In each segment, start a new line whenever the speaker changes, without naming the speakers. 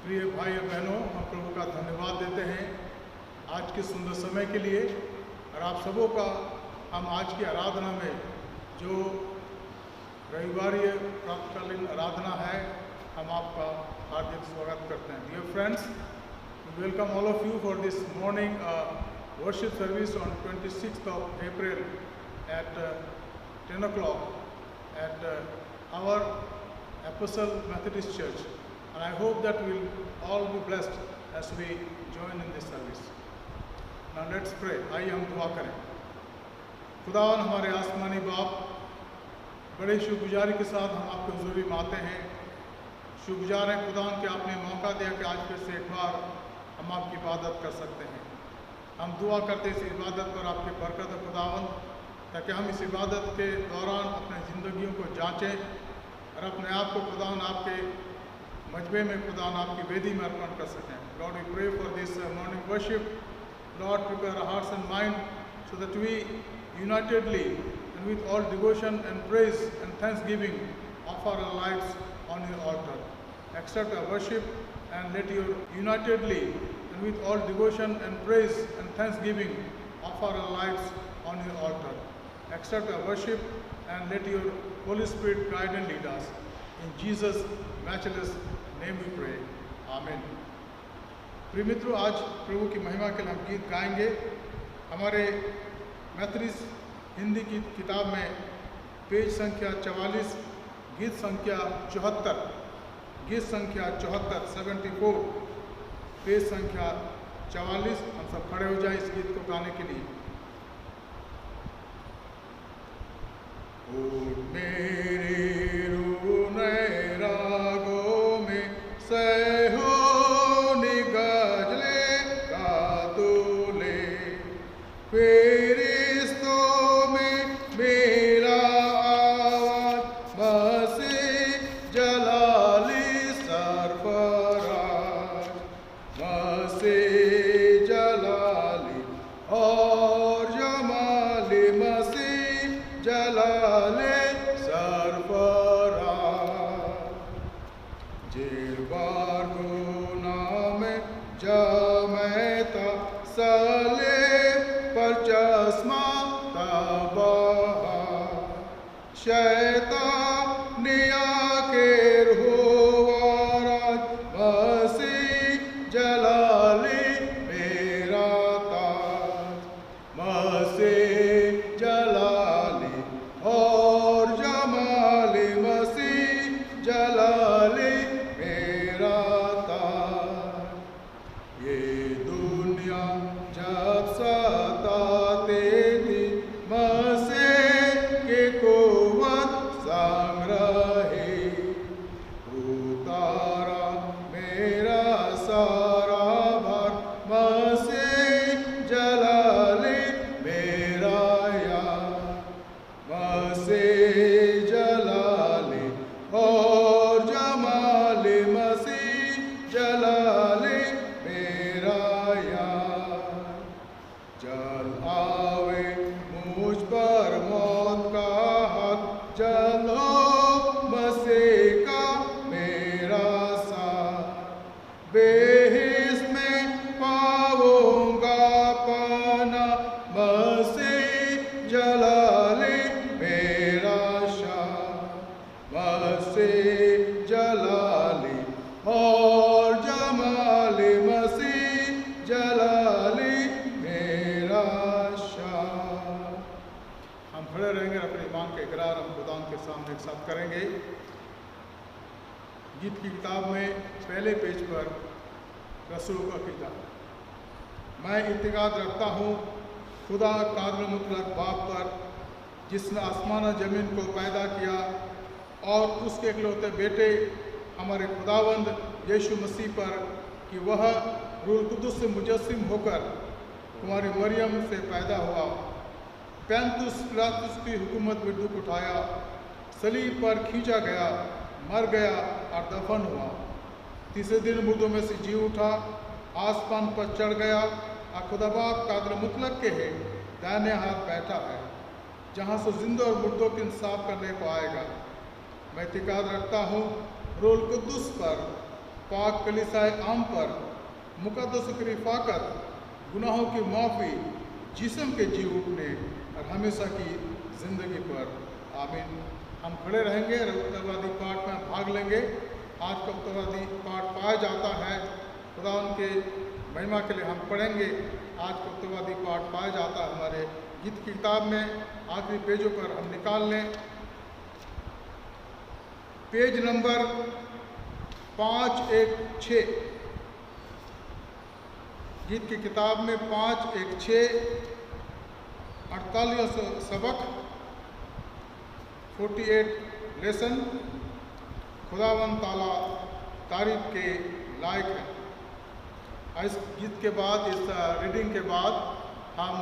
प्रिय भाई और बहनों, हम प्रभु का धन्यवाद देते हैं आज के सुंदर समय के लिए। और आप सबों का हम आज की आराधना में जो रविवारीय प्रातःकालीन आराधना है, हम आपका हार्दिक स्वागत करते हैं। Dear friends, we welcome all of you for this morning worship service on 26th of April at 10 o'clock at our Apostle Methodist Church. And I hope that we'll all be blessed as we join in this service. Now let's pray. आइए हम दुआ करें। खुदावन हमारे आसमानी बाप, बड़े शुक्रगुजारी के साथ हम आपके हुजूरी में आते हैं। शुक्रगुजार हैं खुदावन कि आपने मौका दिया कि आज फिर से एक बार हम आपकी इबादत कर सकते हैं। हम दुआ करते हैं इस इबादत पर आपकी बरकत है खुदावन, ताकि हम इस इबादत के दौरान अपने ज़िंदगियों को जांचें और अपने आप को खुदावन आपके मजबे में खुदावन आपकी वेदी में अर्पण कर सकें। Lord, we pray for this morning worship. Lord, prepare our hearts and mind so that we unitedly and with all devotion and praise and thanksgiving offer our lives on your altar. Accept our worship and let your unitedly and with all devotion and praise and thanksgiving offer our lives on your altar. Accept our worship and let your Holy Spirit guide and lead us. In Jesus' matchless name we pray. Amen. प्रिय मित्रों, आज प्रभु की महिमा के लिए हम गीत गाएंगे। हमारे मेथोडिस्ट हिंदी की किताब में पेज संख्या 44, गीत संख्या 74, 74, पेज संख्या 44। हम सब खड़े हो जाएं इस गीत को गाने के लिए। ओ मेरे रूने रागों में सैहोनी गजले गातुले, फेरिस्तों में मेरा आवाज मसीह जलाली सरफराज, मसीह जलाली और जमाली, मसीह जलाले सरफराज। जिरबार गुनाह में जमैता सले पर चश्मा तबाह, शैतानिया के रोवाराज, मसीह जलाली मेरा ताज, मसीह जलाली और जमाली, मसीह जलाली मेरा ताज। ये दुनिया जब सताते थी, मसीह के कुव्वत संग रही, उतारा मेरा सारा भार, मसीह जलाली मेरा यार, मसीह जलाली और जमाली, मसीह जलाली मेरा यार। जल आवे मुझ पर मौत का हाथ, चलो मसीह का मेरा साथ, बेहिस में पाऊंगा पना, मसीह जलाली मेरा शाह, मसीह जलाली और जमाली, मसीह जलाली मेरा शाह। हम खड़े रहेंगे, अपने ईमान का इकरार हम खुदावंद के सामने एक साथ करेंगे। गीत की किताब में पहले पेज पर रसूलों का किताब, मैं इत्तेकाद रखता हूँ खुदा कादिर मुतलक बाप पर, जिसने आसमान और ज़मीन को पैदा किया, और उसके इकलौते बेटे हमारे खुदावंद यीशु मसीह पर, कि वह रूह कुदुस से मुजस्सिम होकर कुमारी मरियम से पैदा हुआ, पैंतुस पिलातुस की हुकूमत में दुख उठाया, सलीब पर खींचा गया, मर गया और दफन हुआ, तीसरे दिन मुर्दों में से जी उठा, आसमान पर चढ़ गया और खुदा बाप कादिर मुतलक के है दाहिने हाथ बैठा है, जहाँ से जिंदा और मुर्दों के इंसाफ करने को आएगा। मैं इत्तेकाद रखता हूँ रूह कुद्दुस पर, पाक कलीसिया आम पर मुकद्दस की रिफाकत, गुनाहों की माफ़ी, जिस्म के जी उठने और हमेशा की ज़िंदगी पर। आमीन। हम खड़े रहेंगे और उत्तरवादी पाठ में भाग लेंगे। आज का उत्तरवादी पाठ पाया जाता है, खुदा उनके महिमा के लिए हम पढ़ेंगे। आज का उत्तरवादी पाठ पाया जाता है हमारे गीत की किताब में, आखिरी पेजों पर हम निकाल लें। पेज नंबर 516, गीत की किताब में 516, 48 सबक, 48 लेसन खुदावन ताला तारीफ के लायक है। इस गीत के बाद, इस रीडिंग के बाद हम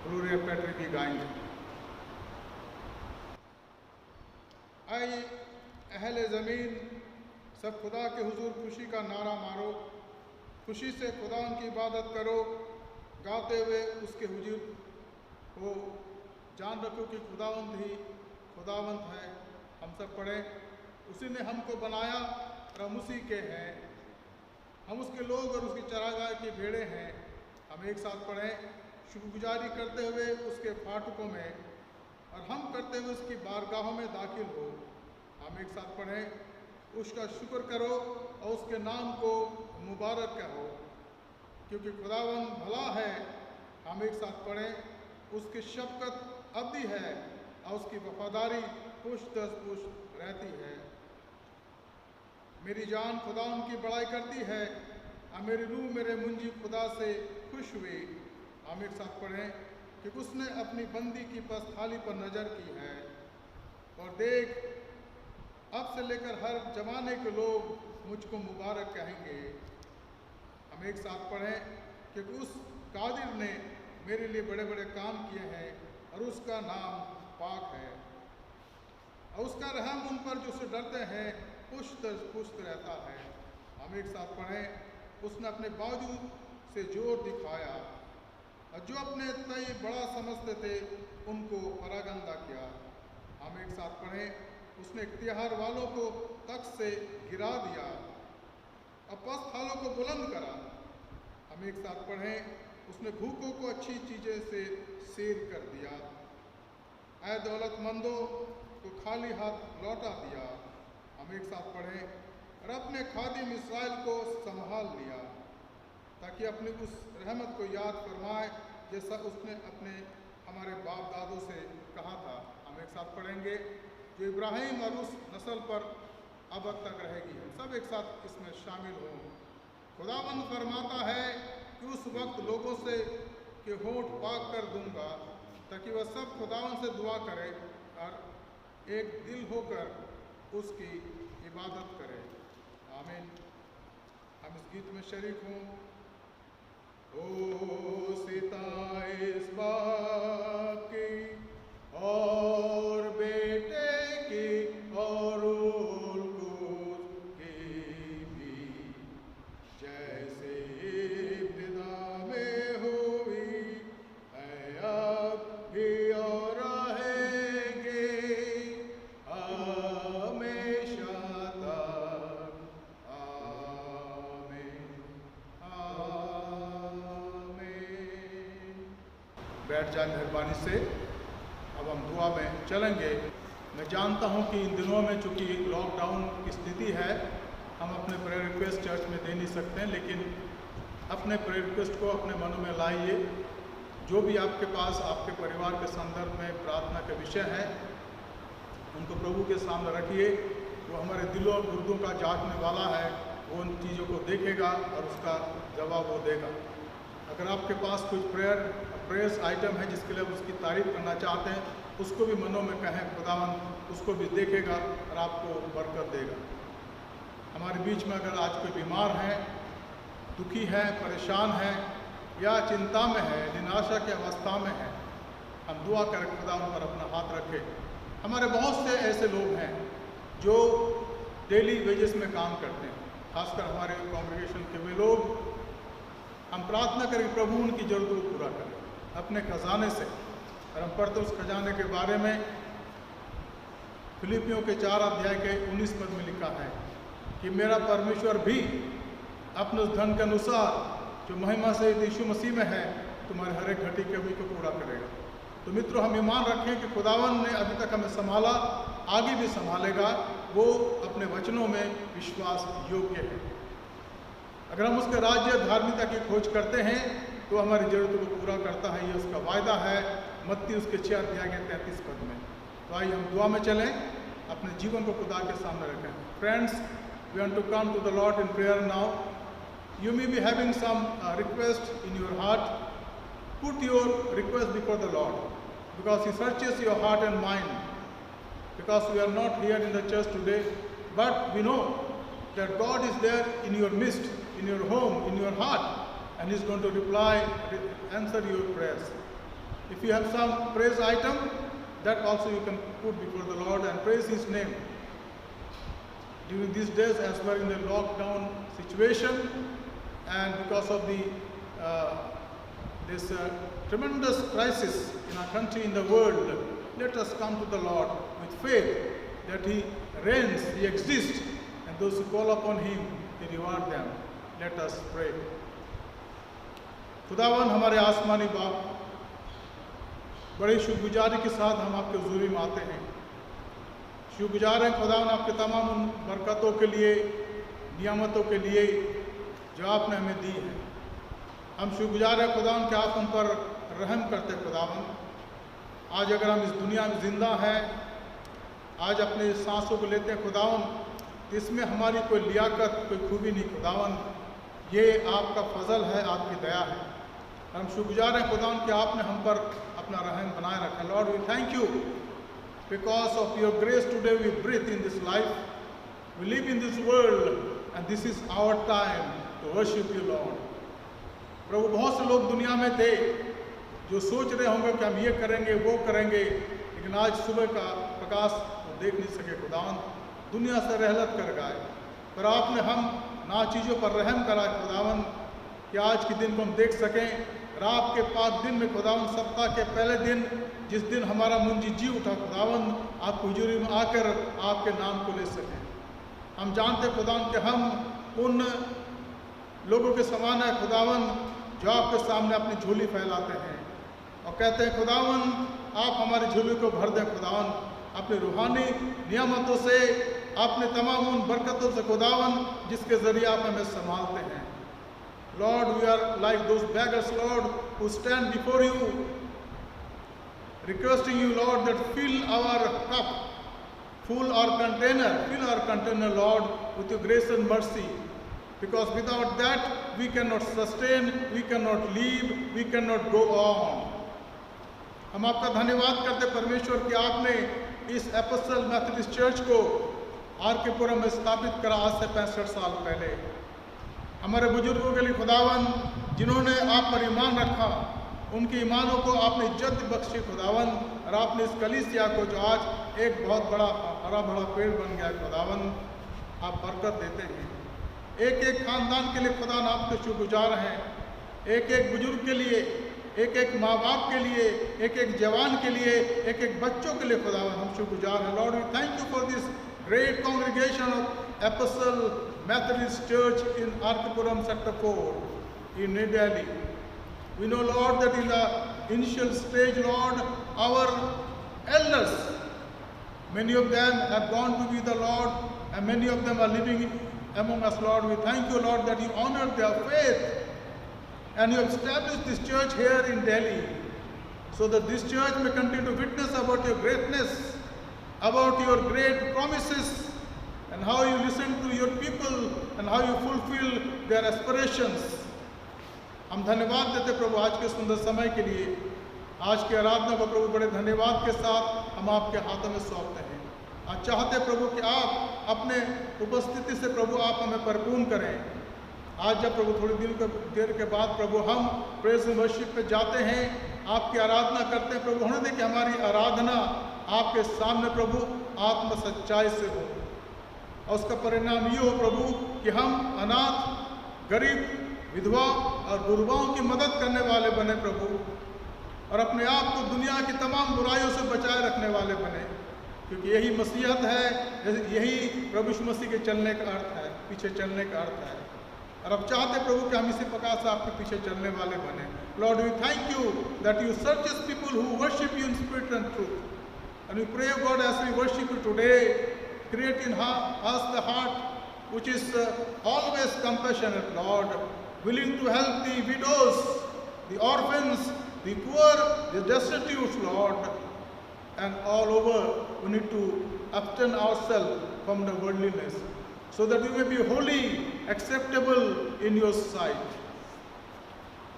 ग्लोरिया पैट्री भी गाएंगे। आइए अहले ज़मीन, सब खुदा के हुजूर खुशी का नारा मारो, खुशी से खुदा उनकी इबादत करो, गाते हुए उसके हुजूर को जान रखो कि खुदावंत ही खुदावंत है। हम सब पढ़ें। उसी ने हमको बनाया और हम उसी के हैं, हम उसके लोग और उसकी चरागाह की भेड़ें हैं। हम एक साथ पढ़ें। शुक्रगुजारी करते हुए उसके फाटकों में और हम करते हुए उसकी बारगाहों में दाखिल हो। हम एक साथ पढ़ें। उसका शुक्र करो और उसके नाम को मुबारक कहो, क्योंकि खुदावन भला है। हम एक साथ पढ़ें। उसकी शफ़क़त अबदी है और उसकी वफादारी पुश्त दर पुश्त रहती है। मेरी जान खुदा उनकी बड़ाई करती है और मेरी रूह मेरे मुंजी खुदा से खुश हुई। हम एक साथ पढ़ें कि उसने अपनी बंदी की पसथाली पर नज़र की है और देख, अब से लेकर हर जमाने के लोग मुझको मुबारक कहेंगे। हम एक साथ पढ़ें कि उस कादिर ने मेरे लिए बड़े बड़े काम किए हैं और उसका नाम पाक है और उसका रहम उन पर जो से डरते हैं पुश्त पुश्त रहता है। हम एक साथ पढ़ें। उसने अपने बाजू से जोर दिखाया और जो अपने तय बड़ा समझते थे उनको परागंदा किया। हम एक साथ पढ़ें। उसने इख्तियार वालों को तख्त से गिरा दिया और पसथालों को बुलंद करा। हम एक साथ पढ़ें। उसने भूखों को अच्छी चीज़ें से सैर कर दिया, ऐ दौलतमंदों को खाली हाथ लौटा दिया। हम एक साथ पढ़ें। और अपने खादिम इस्राएल को संभाल लिया, ताकि अपनी उस रहमत को याद फरमाए जैसा उसने अपने हमारे बाप दादों से कहा था। हम एक साथ पढ़ेंगे। जो इब्राहिम और उस नस्ल पर अब तक रहेगी। हम सब एक साथ इसमें शामिल हों। खुदावंद फरमाता है कि उस वक्त लोगों से के होंठ पाक कर दूंगा, ताकि वह सब खुदावंद से दुआ करे और एक दिल होकर उसकी इबादत करे। आमीन। हम इस गीत में शरीक हों। ओ सिताए इस बाप की और बेटे की और उल्कुस की भी, जैसे इब्तिदा में हुई है अब भी और रहेंगे हमेशा तक। आमीन आमीन। बैठ जाए मेहरबानी से। अब हम दुआ में चलेंगे। मैं जानता हूं कि इन दिनों में चूँकि लॉकडाउन की स्थिति है, हम अपने प्रेयर रिक्वेस्ट चर्च में दे नहीं सकते हैं, लेकिन अपने प्रेयर रिक्वेस्ट को अपने मनों में लाइए। जो भी आपके पास आपके परिवार के संदर्भ में प्रार्थना के विषय हैं, उनको प्रभु के सामने रखिए। वो हमारे दिलों और गुर्दों का जांचने वाला है। वो उन चीज़ों को देखेगा और उसका जवाब वो देगा। अगर आपके पास कुछ प्रेयर्स आइटम है जिसके लिए उसकी तारीफ करना चाहते हैं, उसको भी मनों में कहें। खुदावंद उसको भी देखेगा और आपको बरकत देगा। हमारे बीच में अगर आज कोई बीमार है, दुखी है, परेशान है या चिंता में है, निराशा की अवस्था में है, हम दुआ करें खुदा उन पर अपना हाथ रखें। हमारे बहुत से ऐसे लोग हैं जो डेली वेजेस में काम करते हैं, खासकर हमारे कॉन्ग्रेगेशन के वे लोग। हम प्रार्थना करें प्रभु उनकी ज़रूरतों को पूरा करें अपने खजाने से। और हम पढ़ते उस खजाने के बारे में फिलिपियों के 4 अध्याय के 19 पद में लिखा है कि मेरा परमेश्वर भी अपने उस धन के अनुसार जो महिमा से यीशु मसीह में है तुम्हारे हर एक घटी कमी को पूरा करेगा। तो मित्रों, हम ईमान रखें कि खुदावन ने अभी तक हमें संभाला, आगे भी संभालेगा। वो अपने वचनों में विश्वास योग्य है। अगर हम उसके राज्य धार्मिकता की खोज करते हैं तो हमारी जरूरतों को पूरा करता है, ये उसका वायदा है मत्ती उसके 6 अध्याय के 33 पद में। तो आइए हम दुआ में चलें, अपने जीवन को खुदा के सामने रखें। Friends, we want to come to the Lord in prayer now. You may be having some request in your heart. Put your request before the Lord, because He searches your heart and mind. Because we are not here in the church today, but we know that God is there in your midst, in your home, in your heart, and He is going to answer your prayers. If you have some praise item, that also you can put before the Lord and praise His name. During these days, as we are in the lockdown situation, and because of this tremendous crisis in our country, in the world, let us come to the Lord with faith that He reigns, He exists, and those who call upon Him, He reward them. Let us pray. खुदावन हमारे आसमानी बाप, बड़े शुक्रगुजारी के साथ हम आपके हुजूरी में आते हैं। शुक्रगुजार हैं खुदावन आपके तमाम उन बरकतों के लिए, नियामतों के लिए जो आपने हमें दी है। हम शुक्रगुजार हैं खुदावन कि आप हम पर रहम करते खुदावन। आज अगर हम इस दुनिया में जिंदा हैं, आज अपने सांसों को लेते हैं खुदावन, इसमें हमारी कोई लियाकत, कोई खूबी नहीं खुदावन, ये आपका फजल है, आपकी दया है। हम शुक्रगुजार हैं खुदावन कि आपने हम पर अपना रहम बनाए रखा। Lord, we thank you because of your grace today we breathe in this life, we live in this world, and this is our time to worship you, Lord. प्रभु, बहुत से लोग दुनिया में थे जो सोच रहे होंगे कि हम ये करेंगे वो करेंगे, लेकिन आज सुबह का प्रकाश वो देख नहीं सके खुदावन, दुनिया से रहलत कर गए। पर आपने हम ना चीज़ों पर रहम करा खुदावन कि आज के दिन को हम देख सकें। रात के 5 दिन में खुदावन, सप्ताह के पहले दिन जिस दिन हमारा मुंजी जी उठा खुदावन, आपकी हुजूरी में आकर आपके नाम को ले सकें। हम जानते खुदावन कि हम उन लोगों के समान है खुदावन जो आपके सामने अपनी झोली फैलाते हैं और कहते हैं खुदावन आप हमारी झोली को भर दें खुदावन, अपने रूहानी नियामतों से, अपने तमाम उन बरकतों से खुदावन जिसके ज़रिए आप हमें संभालते हैं। Lord, we are like those beggars, Lord, who stand before you, requesting you, Lord, that fill our cup, fill our container, Lord, with your grace and mercy. Because without that, we cannot sustain, we cannot live, we cannot go on. हम आपका धन्यवाद करते परमेश्वर कि आपने इस apostle Methodist church को R K. पुरम में स्थापित करा आज से 65 साल पहले। हमारे बुजुर्गों के लिए खुदावन जिन्होंने आप पर ईमान रखा, उनके ईमानों को आपने इज्जत बख्शी खुदावन, और आपने इस कलीसिया को जो आज एक बहुत बड़ा हरा भरा पेड़ बन गया खुदावन, आप बरकत देते हैं। एक एक खानदान के लिए खुदावन आपके शुक्रगुजार हैं, एक एक बुजुर्ग के लिए, एक एक माँ बाप के लिए, एक एक जवान के लिए, एक एक बच्चों के लिए खुदावन हम शुक्रगुजार हैं। Lord, we thank you for this great congregation of Apostle Methodist Church in R.K. Puram Sector 4 in New Delhi. We know, Lord, that in the initial stage, Lord, our elders, many of them have gone to be the Lord, and many of them are living among us, Lord. We thank you, Lord, that you honored their faith, and you established this church here in Delhi, so that this church may continue to witness about your greatness, about your great promises, and how you listen to your people and how you fulfill their aspirations. हम धन्यवाद देते प्रभु आज के सुंदर समय के लिए। आज की आराधना को प्रभु बड़े धन्यवाद के साथ हम आपके हाथों में सौंपते हैं। आज चाहते प्रभु कि आप अपने उपस्थिति से प्रभु आप हमें परिपूर्ण करें। आज जब प्रभु थोड़ी देर के बाद प्रभु हम प्रेज एंड वर्शिप पे जाते हैं, आपकी आराधना करते हैं प्रभु, होने दे कि हमारी आराधना आपके सामने प्रभु आत्म सच्चाई से हो, और उसका परिणाम ये हो प्रभु कि हम अनाथ, गरीब, विधवा और गुरबाओं की मदद करने वाले बने प्रभु, और अपने आप को दुनिया की तमाम बुराइयों से बचाए रखने वाले बने, क्योंकि यही मसीहत है, यही प्रभु यीशु मसीह के चलने का अर्थ है। पीछे चलने का अर्थ है। और अब चाहते प्रभु कि हम इसी प्रकार से आपके पीछे चलने वाले बने। Lord we thank you that you searches people who worship you in spirit and truth, and we pray God as we worship you today, create in us the heart which is always compassionate, Lord, willing to help the widows, the orphans, the poor, the destitute, Lord, and all over we need to abstain ourselves from the worldliness, so that we may be holy, acceptable in your sight.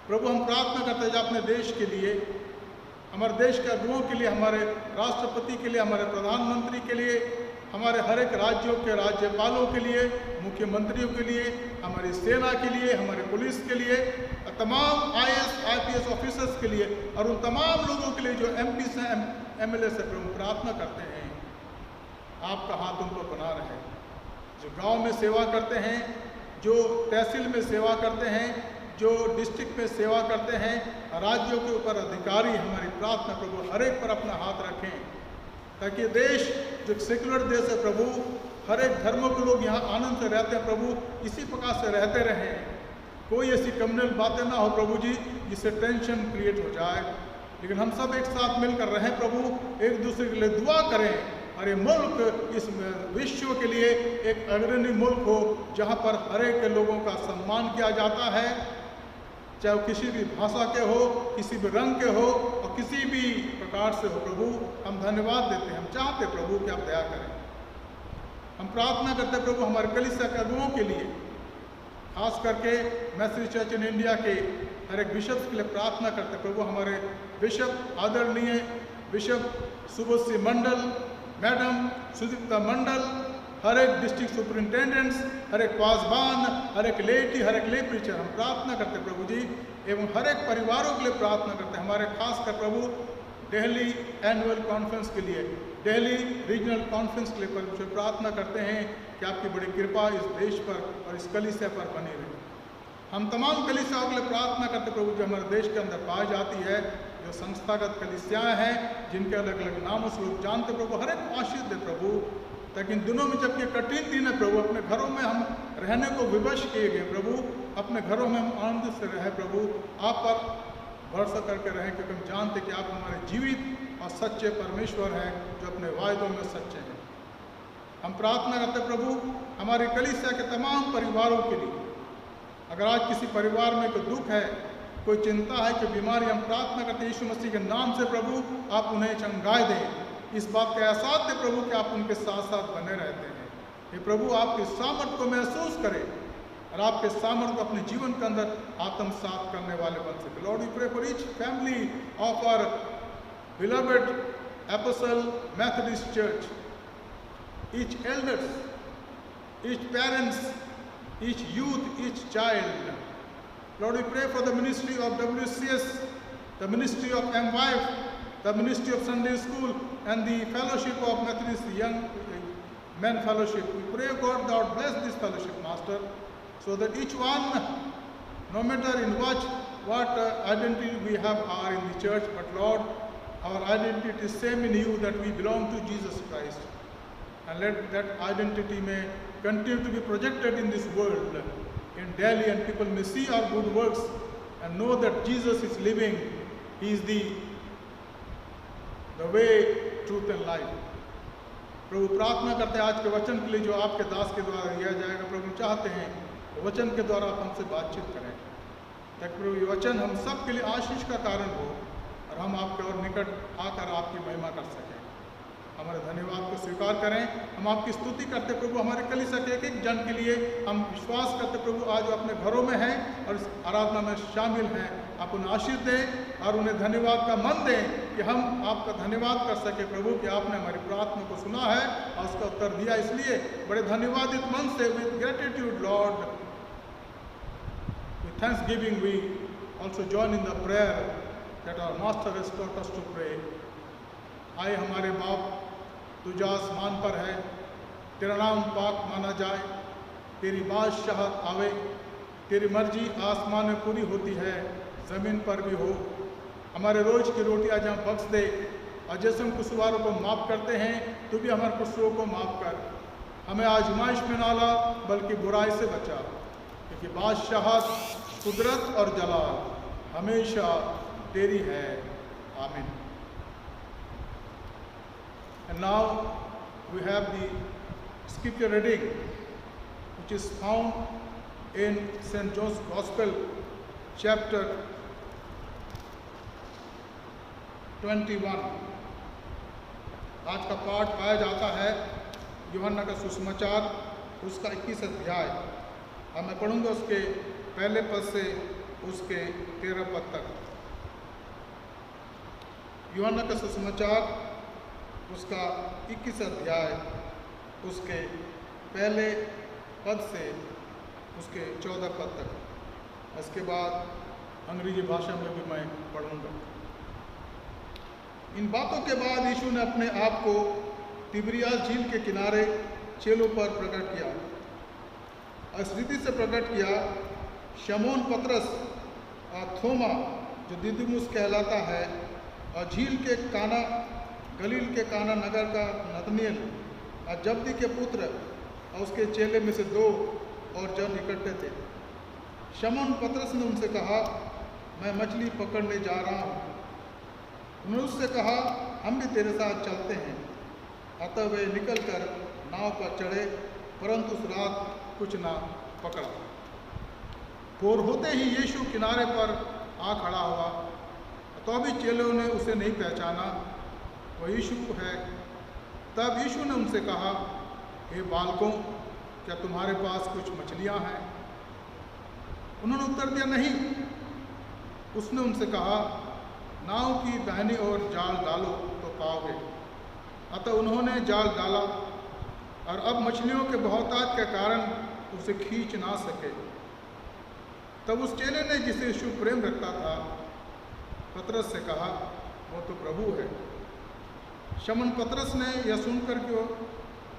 प्रभु हम प्रार्थना करते हैं अपने देश के लिए, हमारे देश के अगुओं के लिए, हमारे राष्ट्रपति के लिए, हमारे प्रधानमंत्री के लिए, हमारे हर एक राज्यों के राज्यपालों के लिए, मुख्यमंत्रियों के लिए, हमारी सेना के लिए, हमारे पुलिस के लिए, तमाम IAS IPS ऑफिसर्स के लिए और उन तमाम लोगों के लिए जो MP से MLA से प्रभु प्रार्थना करते हैं आपका हाथ उन पर बना रहे, जो गांव में सेवा करते हैं, जो तहसील में सेवा करते हैं, जो डिस्ट्रिक्ट में सेवा करते हैं, राज्यों के ऊपर अधिकारी, हमारी प्रार्थना प्रभु हर एक पर अपना हाथ रखें, ताकि देश जो सेकुलर देश है प्रभु, हर एक धर्मों के लोग यहाँ आनंद से रहते हैं प्रभु, इसी प्रकार से रहते रहें। कोई ऐसी कम्युनल बातें ना हो प्रभु जी जिससे टेंशन क्रिएट हो जाए, लेकिन हम सब एक साथ मिलकर रहें प्रभु, एक दूसरे के लिए दुआ करें और ये मुल्क इस विश्व के लिए एक अग्रणी मुल्क हो जहाँ पर हर एक लोगों का सम्मान किया जाता है, चाहे वो किसी भी भाषा के हो, किसी भी रंग के हो और किसी भी प्रकार से हो। प्रभु हम धन्यवाद देते हैं, हम चाहते प्रभु कि आप दया करें। हम प्रार्थना करते प्रभु हमारे कलीसिया के अगुओं के लिए, खास करके मैसेज चर्च इन इंडिया के हर एक बिशप के लिए प्रार्थना करते प्रभु, हमारे बिशप आदरणीय बिशप सुबोधसिंह मंडल, मैडम सुदीप्ता मंडल, हर एक डिस्ट्रिक्ट सुपरिंटेंडेंट्स, हर एक पासबान, हर एक लेटी, हर एक ले प्रीचर, हम प्रार्थना करते प्रभु जी, एवं हर एक परिवारों के लिए प्रार्थना करते हैं। हमारे खास कर प्रभु दिल्ली एनुअल कॉन्फ्रेंस के लिए, दिल्ली रीजनल कॉन्फ्रेंस के लिए परमेश्वर प्रार्थना करते हैं कि आपकी बड़ी कृपा इस देश पर और इस कलीसिया पर बनी रहे। हम तमाम कलीसियाओं के लिए प्रार्थना करते प्रभु जो हमारे देश के अंदर पाई जाती है, जो संस्थागत कलीसियाएँ हैं जिनके अलग अलग नामों से लोग जानते प्रभु, हर एक आशीष दे प्रभु, ताकि इन दिनों में जब ये कठिन दिन है प्रभु, अपने घरों में हम रहने को विवश किए गए प्रभु, अपने घरों में हम आनंद से रहे प्रभु, आप पर भरोसा करके रहें, क्योंकि हम जानते कि आप हमारे जीवित और सच्चे परमेश्वर हैं जो अपने वायदों में सच्चे हैं। हम प्रार्थना करते प्रभु हमारे कलीसिया के तमाम परिवारों के लिए, अगर आज किसी परिवार में कोई दुख है, कोई चिंता है, कोई बीमारी, हम प्रार्थना करते यीशु मसीह के नाम से प्रभु आप उन्हें चंगाई दें। इस बात का एहसास है प्रभु कि आप उनके साथ साथ बने रहते हैं। ये प्रभु आपके सामर्थ्य को महसूस करें और आपके सामर्थ्य को अपने जीवन के अंदर आत्मसात करने वाले बन सके। Lord we pray for each family of our beloved Apostle Methodist Church, each elders, each parents, each youth, each child. Lord, we pray for the ministry of WCS, the ministry of MWife, the ministry of Sunday School, and the fellowship of Methodist Young Men Fellowship. We pray, God, thou bless this fellowship, Master, so that each one, no matter in what identity we have are in the church, but Lord, our identity is same in you, that we belong to Jesus Christ. And let that identity may continue to be projected in this world, in Delhi, and people may see our good works and know that Jesus is living. He is the way, truth and life. प्रभु प्रार्थना करते हैं आज के वचन के लिए जो आपके दास के द्वारा दिया जाएगा। प्रभु चाहते हैं वचन के द्वारा आप हमसे बातचीत करें, ताकि प्रभु ये वचन हम सब के लिए आशीष का कारण हो और हम आपके और निकट आकर आपकी महिमा कर सकें। हमारे धन्यवाद को स्वीकार करें। हम आपकी स्तुति करते प्रभु हमारे कलीसिया के एक एक जन के लिए। हम विश्वास करते प्रभु आज वो अपने घरों में हैं और इस आराधना में शामिल हैं, आप उन्हें आशीष दें और उन्हें धन्यवाद का मन दें कि हम आपका धन्यवाद कर सके प्रभु कि आपने हमारी प्रार्थना को सुना है और उसका उत्तर दिया। इसलिए बड़े धन्यवादित मन से with gratitude Lord, with thanksgiving we also join in the prayer that our master has taught us to pray. आए हमारे बाप, तुझा आसमान पर है, तेरा नाम पाक माना जाए, तेरी बादशाहत आवे, तेरी मर्जी आसमान में पूरी होती है ज़मीन पर भी हो। हमारे रोज़ की रोटी आज हम बख्श दे, और जैसे हम कुसवारों को माफ़ करते हैं तो भी हमारे कुसरों को माफ़ कर। हमें आजमाइश में ना ला बल्कि बुराई से बचा, क्योंकि बादशाहत, कुदरत और जलाल हमेशा तेरी है। आमीन। And now we have the scripture reading which is found in St. John's Gospel chapter 21। आज का पाठ पाया जाता है यूहन्ना का सुसमाचार उसका 21 अध्याय। अब मैं पढ़ूंगा उसके पहले पद से उसके 13 पद तक। यूहन्ना का सुसमाचार उसका 21 अध्याय उसके पहले पद से उसके 14 पद तक। इसके बाद अंग्रेजी भाषा में भी मैं पढ़ूंगा। इन बातों के बाद यीशु ने अपने आप को तिबिरियास झील के किनारे चेलों पर प्रकट किया। इस रीति से प्रकट किया, शमौन पतरस और थोमा जो दिदुमुस कहलाता है, और झील के काना, गलील के काना नगर का नतनेल और जब्दी के पुत्र और उसके चेले में से 2 और जन इकट्ठे थे। शमौन पतरस ने उनसे कहा, मैं मछली पकड़ने जा रहा हूँ। उन्होंने उससे कहा, हम भी तेरे साथ चलते हैं। अतः वे निकलकर नाव पर चढ़े, परंतु उस रात कुछ ना पकड़ा। भोर होते ही यीशु किनारे पर आ खड़ा हुआ, तो अभी चेलों ने उसे नहीं पहचाना वह यीशु है। तब यीशु ने उनसे कहा, हे बालकों, क्या तुम्हारे पास कुछ मछलियां हैं? उन्होंने उत्तर दिया, नहीं। उसने उनसे कहा, नाव की दाहिनी ओर जाल डालो तो पाओगे। अतः उन्होंने जाल डाला, और अब मछलियों के बहुतायत के कारण उसे खींच ना सके। तब उस चेले ने, जिसे यीशु प्रेम रखता था, पतरस से कहा, वो तो प्रभु है। शमौन पतरस ने यह सुनकर कि वो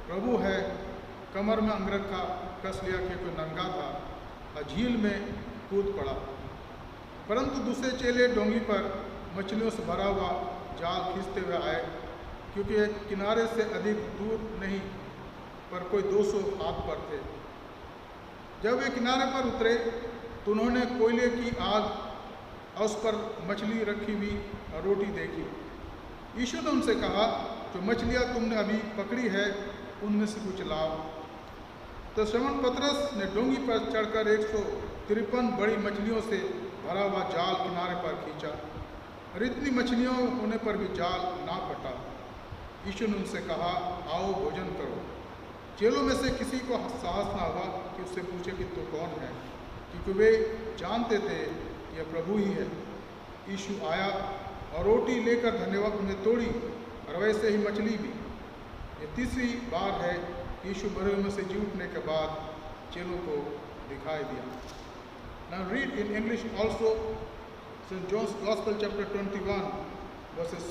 प्रभु है, कमर में अंगरखा कस लिया क्योंकि नंगा था, और झील में कूद पड़ा। परंतु दूसरे चेले डोंगी पर मछलियों से भरा हुआ जाल खींचते हुए आए, क्योंकि किनारे से अधिक दूर नहीं पर कोई 200 हाथ पर थे। जब वे किनारे पर उतरे तो उन्होंने कोयले की आग और उस पर मछली रखी हुई और रोटी देखी। यीशु ने उनसे कहा, जो मछलियाँ तुमने अभी पकड़ी है उनमें से कुछ लाओ। तो शमौन पतरस ने डोंगी पर चढ़कर 153 बड़ी मछलियों से भरा हुआ जाल किनारे पर खींचा, और इतनी मछलियों होने पर भी जाल ना फटा। यीशु ने उनसे कहा, आओ भोजन करो। चेलों में से किसी को साहस ना हुआ कि उससे पूछे कि तू कौन है, क्योंकि वे जानते थे यह प्रभु ही है। यीशु आया और रोटी लेकर धन्यवाद उन्हें तोड़ी, और वैसे ही मछली भी। ये तीसरी बार है यीशु मरे में से जी उठने के बाद चेलों को दिखाई दिया। Now read in English also St. John's Gospel chapter 21 verses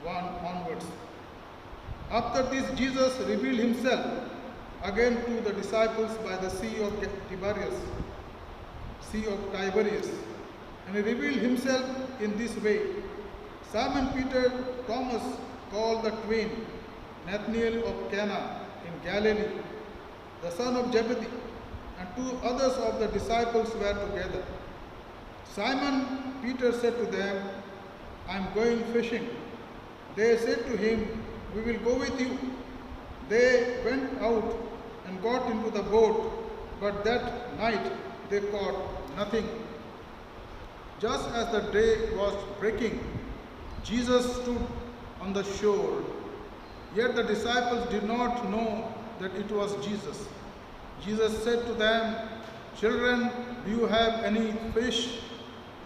1 onwards. After this, Jesus revealed himself again to the disciples by the Sea of Tiberias, and he revealed himself in this way. Simon Peter, Thomas called the twin, Nathanael of Cana in Galilee, the son of Zebedee, and 2 others of the disciples were together. Simon Peter said to them, I am going fishing. They said to him, we will go with you. They went out and got into the boat, but that night they caught nothing. Just as the day was breaking, Jesus stood on the shore. Yet the disciples did not know that it was Jesus. Jesus said to them, children, do you have any fish?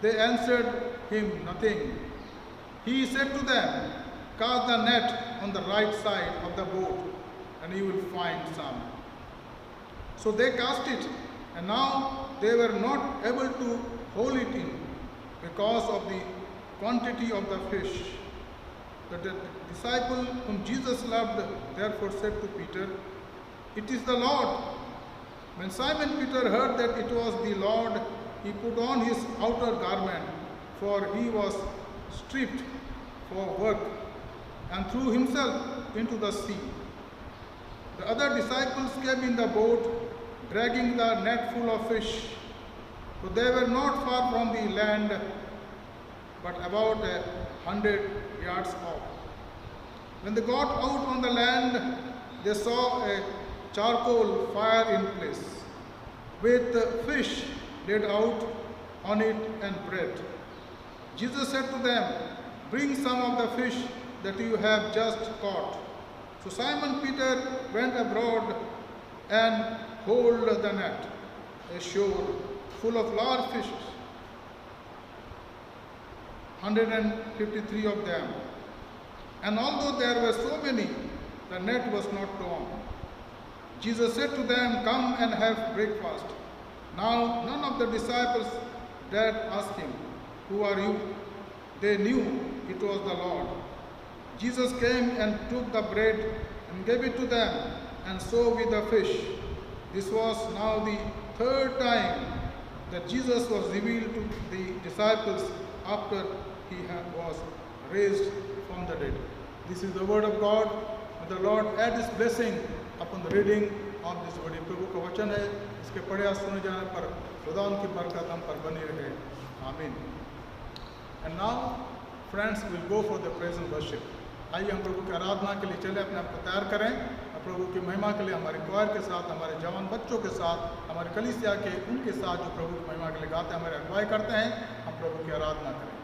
They answered him, nothing. He said to them, cast the net on the right side of the boat, and you will find some. So they cast it, and now they were not able to haul it in because of the quantity of the fish. The disciple whom Jesus loved therefore said to Peter, it is the Lord. When Simon Peter heard that it was the Lord, he put on his outer garment, for he was stripped for work, and threw himself into the sea. The other disciples came in the boat, dragging the net full of fish. So they were not far from the land, but about 100 yards off. When they got out on the land, they saw a charcoal fire in place, with fish laid out on it and bread. Jesus said to them, "Bring some of the fish that you have just caught." So Simon Peter went abroad and hauled the net ashore full of large fishes, 153 of them. And although there were so many, the net was not torn. Jesus said to them, "Come and have breakfast." Now none of the disciples dared ask him, "Who are you?" They knew it was the Lord. Jesus came and took the bread and gave it to them, and so with the fish. This was now the third time that Jesus was revealed to the disciples after he was raised from the dead. This is the word of God. May the Lord add his blessing upon the reading of this word. प्रभु का वचन है, इसके पढ़े और सुने जाने पर खुदा उनकी बरकत हम पर बनी रहे। आमीन। And now, friends, we'll go for the praise and worship. आइए हम प्रभु की आराधना के लिए चले, अपने आप को तैयार करें और प्रभु की महिमा के लिए हमारे क्वायर के साथ, हमारे जवान बच्चों के साथ, हमारे कलीसिया के उनके साथ जो प्रभु की महिमा के लिए गाते हैं, हमारे अगुवाई करते हैं, हम प्रभु की आराधना करें।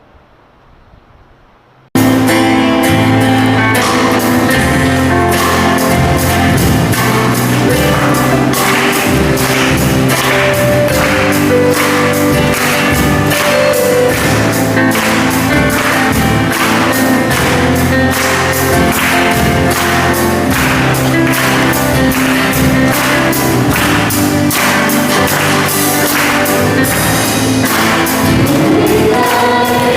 Yeah.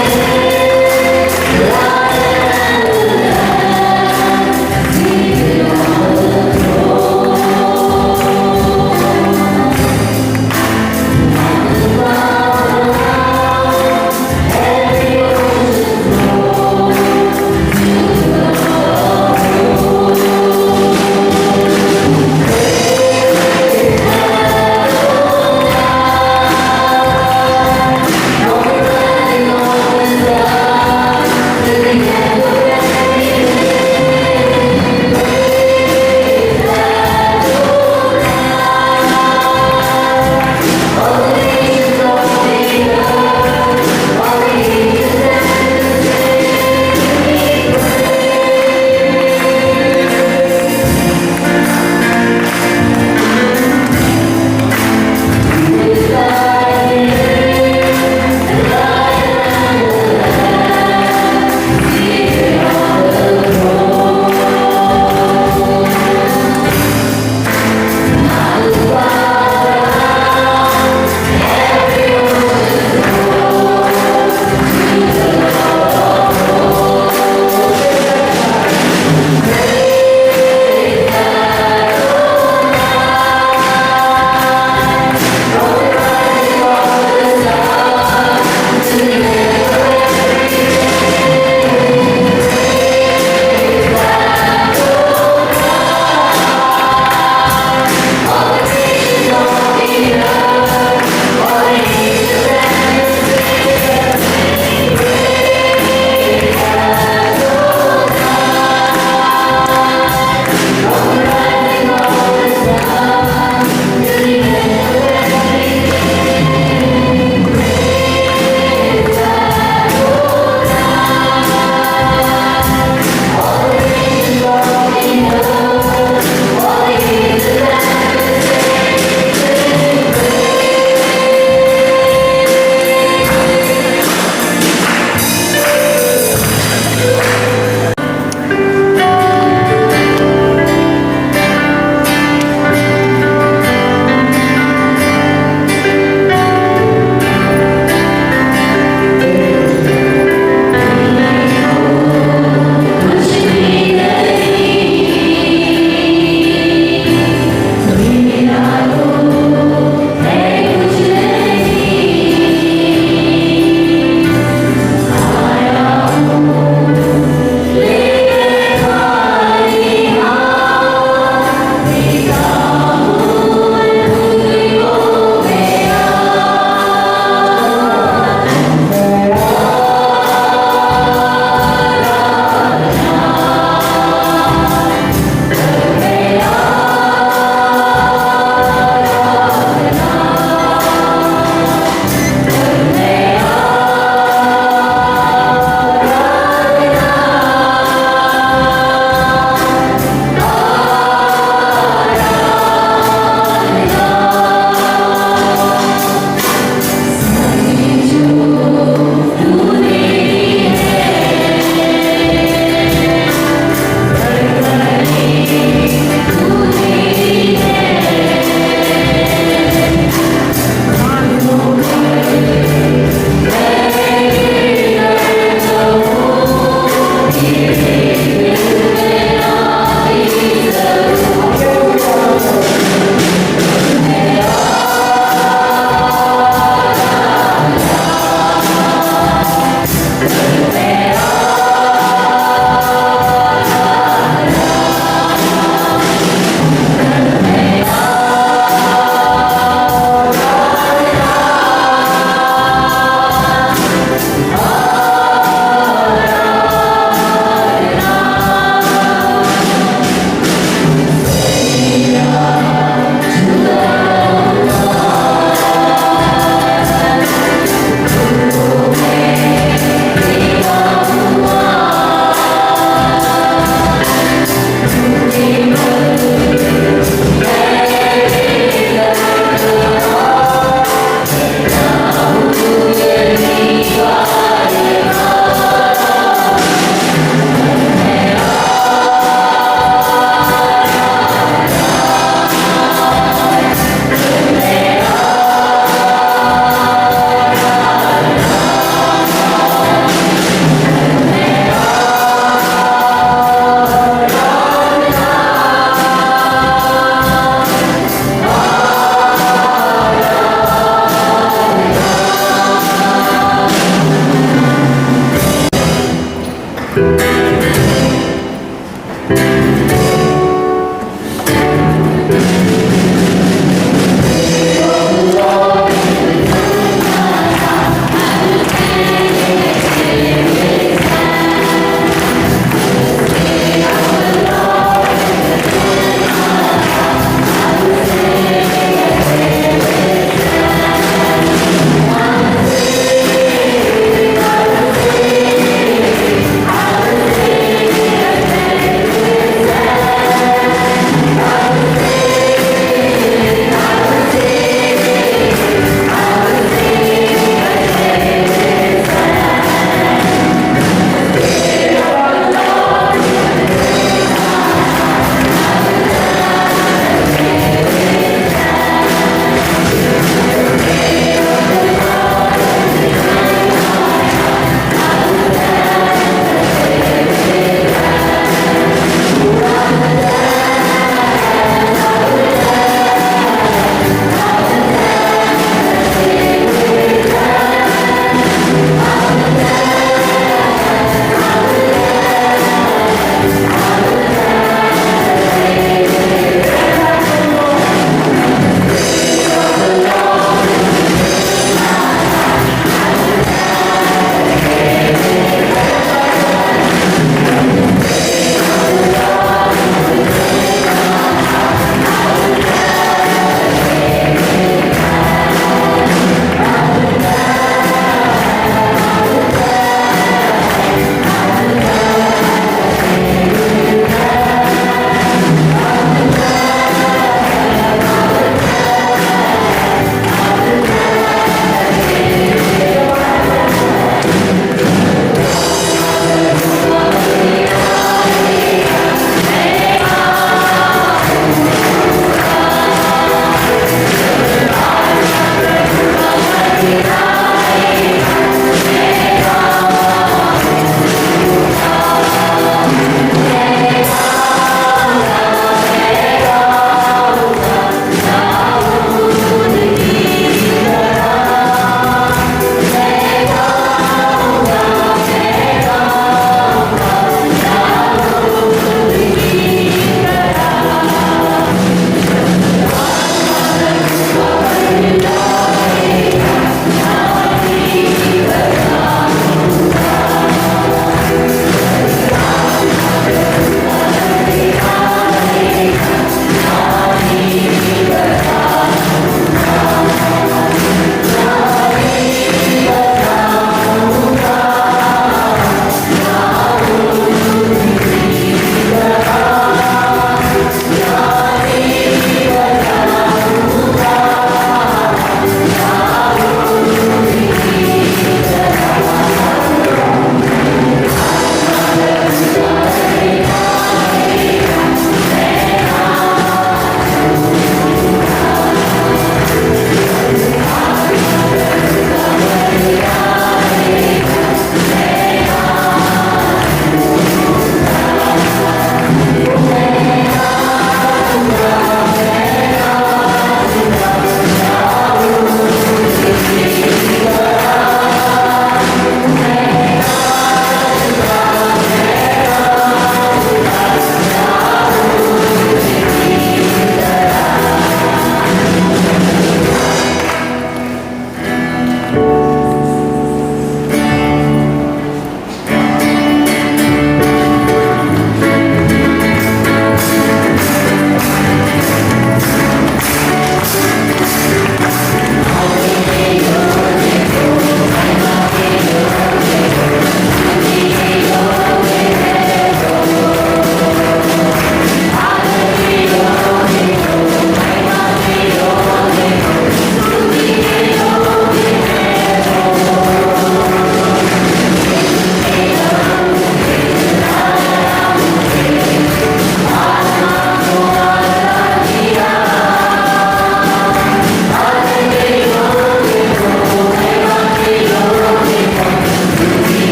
Amen.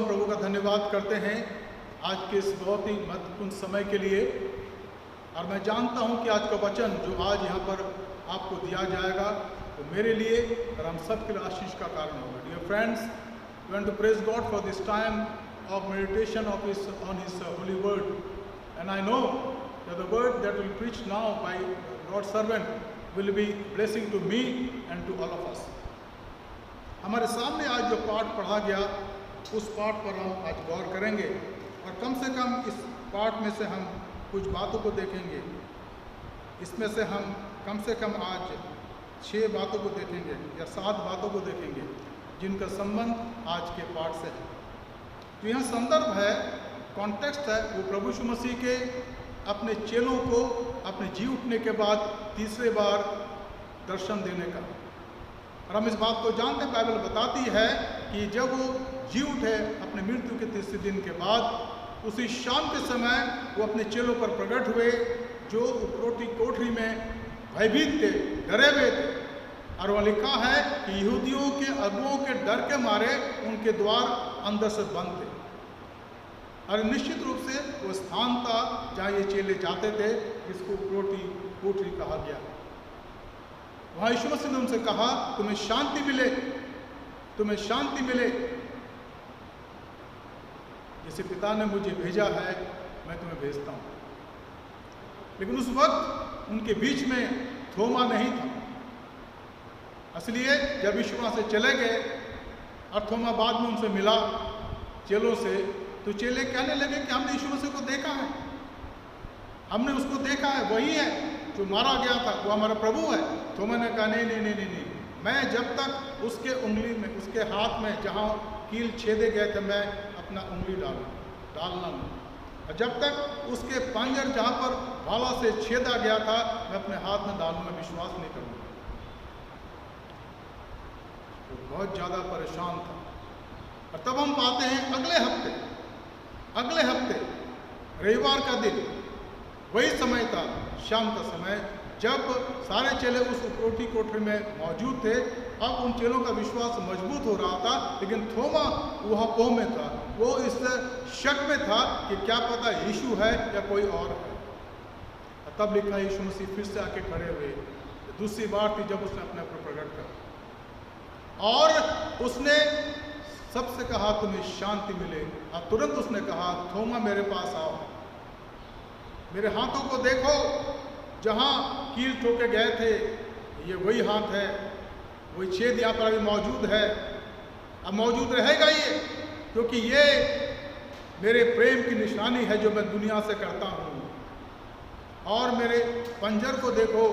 प्रभु का धन्यवाद करते हैं आज के इस बहुत ही महत्वपूर्ण समय के लिए। और मैं जानता हूं कि आज का वचन जो आज यहाँ पर आपको दिया जाएगा तो मेरे लिए और हम सब के लिए आशीष का कारण होगा। Dear friends, we want to praise God for this time of meditation on His holy word, and I know that the word that will preach now by God's servant will be blessing to me and to all of us. हमारे सामने आज जो पाठ पढ़ा गया उस पाठ पर हम आज गौर करेंगे और कम से कम इस पाठ में से हम कुछ बातों को देखेंगे। इसमें से हम कम से कम आज 6 बातों को देखेंगे या 7 बातों को देखेंगे जिनका संबंध आज के पाठ से है। तो यह संदर्भ है, कॉन्टेक्स्ट है, वो प्रभु यीशु मसीह के अपने चेलों को अपने जी उठने के बाद तीसरे बार दर्शन देने का। और हम इस बात को जानते हैं, बाइबल बताती है कि जब वो जी उठे अपने मृत्यु के तीसरे दिन के बाद, उसी शाम के समय वो अपने चेलों पर प्रकट हुए जो उपरोटी कोठरी में भयभीत थे, डरे हुए थे। और वह लिखा है कि यहूदियों के अगुओं के डर के मारे उनके द्वार अंदर से बंद थे। और निश्चित रूप से वो स्थान था जहाँ ये चेले जाते थे, जिसको उपरोटी कोठरी कहा गया। वहाँ यीशु मसीह ने उनसे कहा, तुम्हें शांति मिले, तुम्हें शांति मिले। जैसे पिता ने मुझे भेजा है मैं तुम्हें भेजता हूँ। लेकिन उस वक्त उनके बीच में थोमा नहीं था। इसलिए जब यीशु वहाँ से चले गए और थोमा बाद में उनसे मिला चेलों से, तो चेले कहने लगे कि हमने यीशु मसीह को देखा है, हमने उसको देखा है, वही है जो मारा गया था, वो हमारा प्रभु है। थोमा ने कहा नहीं नहीं नहीं नहीं नहीं, मैं जब तक उसके उंगली में, उसके हाथ में जहाँ कील छेदे गए थे, मैं अपना उंगली डालना नहीं, और जब तक उसके पंजर जहाँ पर भाला से छेदा गया था मैं अपने हाथ में डालने में विश्वास नहीं करूँगा। वो बहुत ज़्यादा परेशान था। और तब हम पाते हैं अगले हफ्ते रविवार का दिन, वही समय था, शाम का समय, जब सारे चेले उस उपरोटी कोठरी में मौजूद थे। अब उन चेलों का विश्वास मजबूत हो रहा था, लेकिन थोमा वहाँ पोह में था। वो इस शक में था कि क्या पता यीशु है या कोई और है। तब लिखा यीशु मसीह फिर से आके खड़े हुए। दूसरी बार थी जब उसने अपने ऊपर प्रकट किया और उसने सबसे कहा तुम्हें शांति मिले। और तुरंत उसने कहा, थोमा मेरे पास आओ, मेरे हाथों को देखो, जहाँ कील ठोके गए थे ये वही हाथ है, वही छेद यहाँ पर अभी मौजूद है, अब मौजूद रहेगा ये, क्योंकि ये मेरे प्रेम की निशानी है जो मैं दुनिया से करता हूँ। और मेरे पंजर को देखो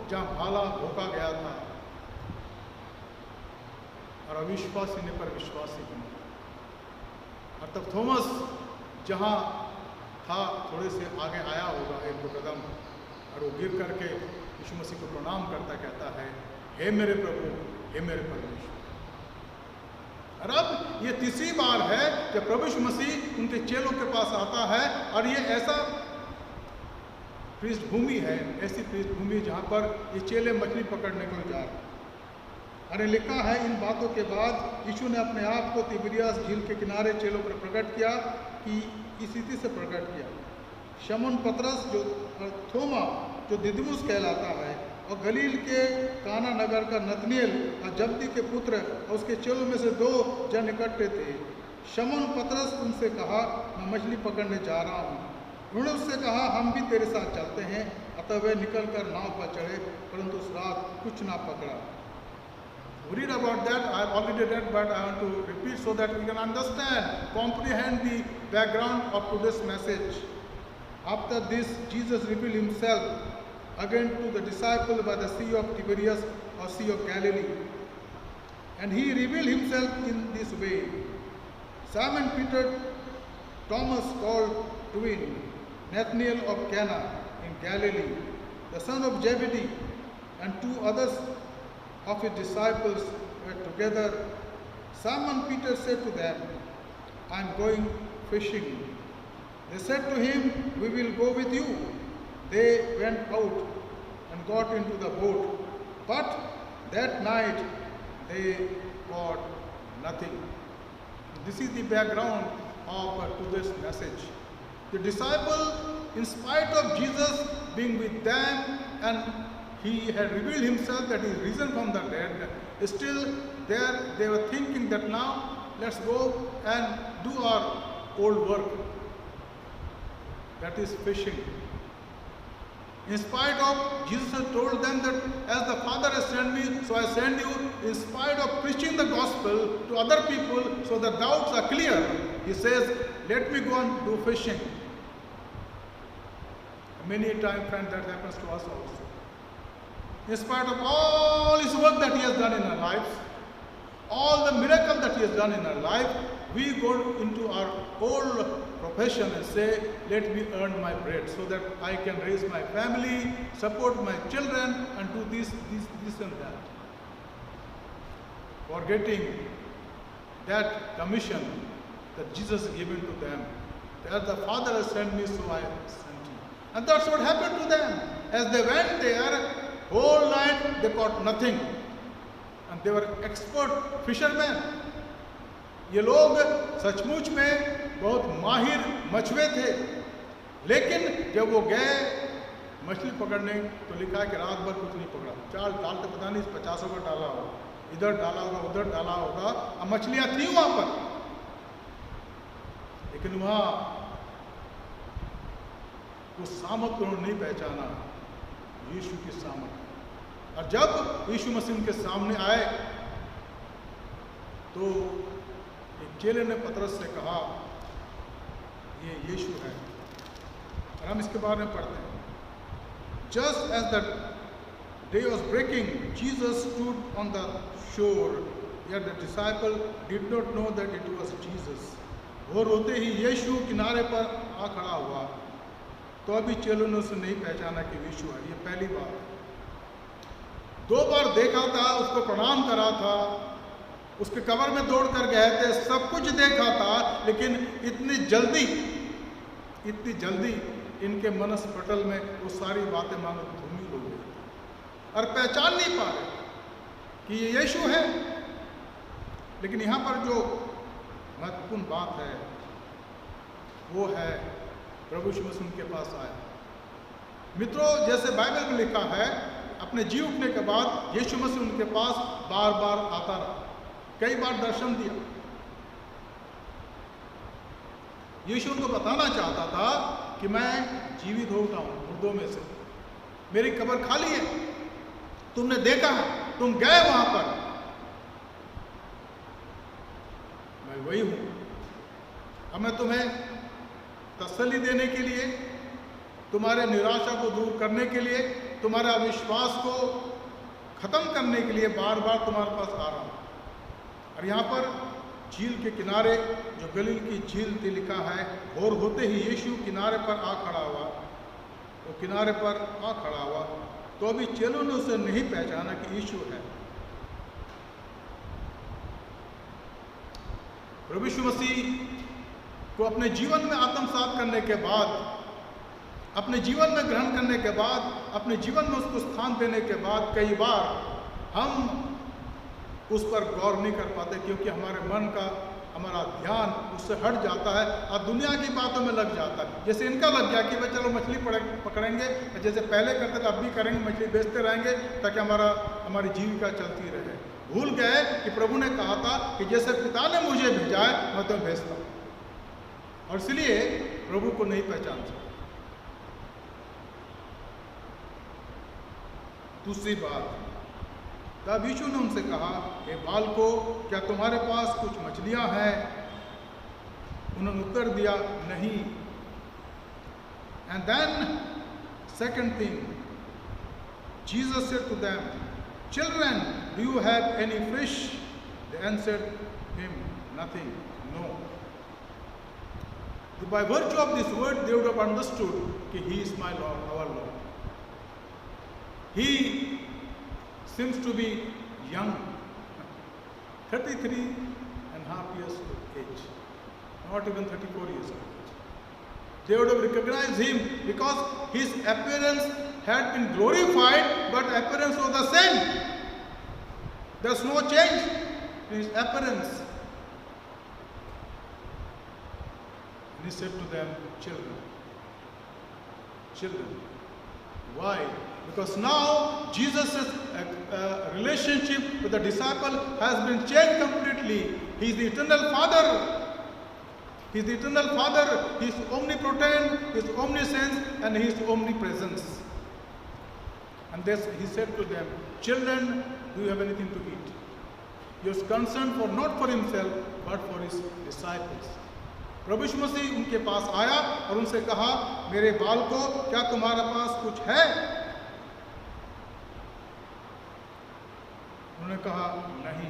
जहाँ भाला भोंका गया था। और अविश्वासी ने पर विश्वासी बना। और तब थॉमस जहाँ था थोड़े से आगे आया होगा 1-2 कदम, और वो गिर करके यीशु मसीह को प्रणाम करता कहता है, हे मेरे प्रभु, हे मेरे परमेश्वर। और अब ये तीसरी बार है जब प्रभु यीशु मसीह उनके चेलों के पास आता है। और ये ऐसा पृष्ठभूमि है, ऐसी पृष्ठभूमि जहाँ पर ये चेले मछली पकड़ने को जा रहे हैं। अरे लिखा है, इन बातों के बाद यीशु ने अपने आप को तिबिरियास झील के किनारे चेलों पर प्रकट किया कि इस रीति से प्रकट किया। शमौन पतरस जो थोमा जो दिदुमुस कहलाता है, और गलील के काना नगर का नतनेल और जब्दी के पुत्र और उसके चेलों में से 2 जन इकट्ठे थे। शमौन पतरस उनसे कहा, मैं मछली पकड़ने जा रहा हूँ। उन्होंने उससे कहा, हम भी तेरे साथ चलते हैं। अतः वे निकलकर नाव पर चढ़े, परंतु उस रात कुछ ना पकड़ा। We read about that. I have already read, but I want to repeat so that we can understand, comprehend the background of today's message. After this, Jesus revealed himself again to the disciples by the Sea of Tiberias or Sea of Galilee. And he revealed himself in this way. Simon Peter, Thomas called twin, Nathanael of Cana in Galilee, the son of Zebedee, and 2 others of his disciples were together. Simon Peter said to them, I am going fishing. They said to him, we will go with you. They went out and got into the boat, but that night they caught nothing. This is the background of to this message. The disciple, in spite of Jesus being with them and he had revealed himself that he is risen from the dead, still there they were thinking that now let's go and do our old work, that is fishing. In spite of, Jesus has told them that as the Father has sent me, so I send you. In spite of preaching the gospel to other people so the doubts are clear, he says, let me go and do fishing. Many a time, friend, that happens to us also. In spite of all his work that he has done in our lives, all the miracle that he has done in our life, we go into our old profession and say, let me earn my bread so that I can raise my family, support my children, and do this and that. Forgetting that commission that Jesus has given to them. As the Father has sent me, so I sent you. And that's what happened to them. As they went there, whole night they caught nothing. And they were expert fishermen. ये लोग सचमुच में बहुत माहिर मछुए थे, लेकिन जब वो गए मछली पकड़ने तो लिखा कि रात भर कुछ नहीं पकड़ा। जाल डालते पता नहीं 50 का डाला होगा, इधर डाला होगा, उधर डाला होगा, अब मछलियां थी वहां पर, लेकिन वहां उस सामर्थ को उन्होंने नहीं पहचाना, यीशु की सामर्थ। और जब यीशु मसीह के सामने आए तो एक चेले ने पतरस से कहा, ये यीशु है। और हम इसके बारे में पढ़ते हैं। Just as the day was breaking, Jesus stood on the shore, yet the disciple did not know that it was Jesus. भोर होते ही यीशु किनारे पर आ खड़ा हुआ, तो अभी चेलों ने उसे नहीं पहचाना कि यीशु है। ये पहली बार। 2 बार देखा था, उसको प्रणाम करा था, उसके कब्र में दौड़ कर गए थे, सब कुछ देखा था, लेकिन इतनी जल्दी इनके मनस पटल में वो सारी बातें मानो धूमिल हो गई और पहचान नहीं पा रहे कि ये यीशु है। लेकिन यहाँ पर जो महत्वपूर्ण बात है वो है प्रभु यीशु मसीह उनके पास आया। मित्रों, जैसे बाइबल में लिखा है, अपने जी उठने के बाद यीशु मसीह उनके पास बार बार आता रहा, कई बार दर्शन दिया। यीशु उनको बताना चाहता था कि मैं जीवित हो उठा हूं मुर्दों में से, मेरी कब्र खाली है, तुमने देखा है, तुम गए वहां पर, मैं वही हूं। अब मैं तुम्हें तसल्ली देने के लिए, तुम्हारे निराशा को दूर करने के लिए, तुम्हारे अविश्वास को खत्म करने के लिए बार बार तुम्हारे पास आ रहा हूं। और यहाँ पर झील के किनारे, जो गलील की झील थी, लिखा है, भोर होते ही यीशु किनारे पर आ खड़ा हुआ। वो किनारे पर आ खड़ा हुआ तो अभी चेलों ने उसे नहीं पहचाना कि यीशु है। प्रभु यीशु मसीह को अपने जीवन में आत्मसात करने के बाद, अपने जीवन में ग्रहण करने के बाद, अपने जीवन में उसको स्थान देने के बाद कई बार हम उस पर गौर नहीं कर पाते, क्योंकि हमारे मन का, हमारा ध्यान उससे हट जाता है और दुनिया की बातों में लग जाता है। जैसे इनका लग गया कि भाई चलो मछली पकड़ेंगे, जैसे पहले करते थे अब भी करेंगे, मछली बेचते रहेंगे ताकि हमारी जीविका चलती रहे। भूल गए कि प्रभु ने कहा था कि जैसे पिता ने मुझे भेजा है मैं तुम्हें भेजता हूँ, और इसलिए प्रभु को नहीं पहचान सकते। दूसरी बात, तब यीशु ने उनसे कहा, हे बालको, क्या तुम्हारे पास कुछ मछलियां हैं? उन्होंने उत्तर दिया, नहीं। And then second thing, Jesus said to them, children, do you have any fish? They answered him, nothing, no. By virtue of this word, they would have understood that he is my Lord, our Lord. He seems to be young, 33.5 years of age, not even 34 years of age. They would have recognized him because his appearance had been glorified, but appearance was the same. There's no change in his appearance. And he said to them, children. Children. Why? Because now Jesus' relationship with the disciple has been changed completely. He is the eternal Father. He is the eternal Father. He is omnipotent, He is omniscience, and He is omnipresence. And this, He said to them, children, do you have anything to eat? He was concerned for not for Himself, but for His disciples. प्रभु यीशु मसीह उनके पास आया और उनसे कहा, मेरे बालकों, क्या तुम्हारे पास कुछ है? उन्होंने कहा, नहीं।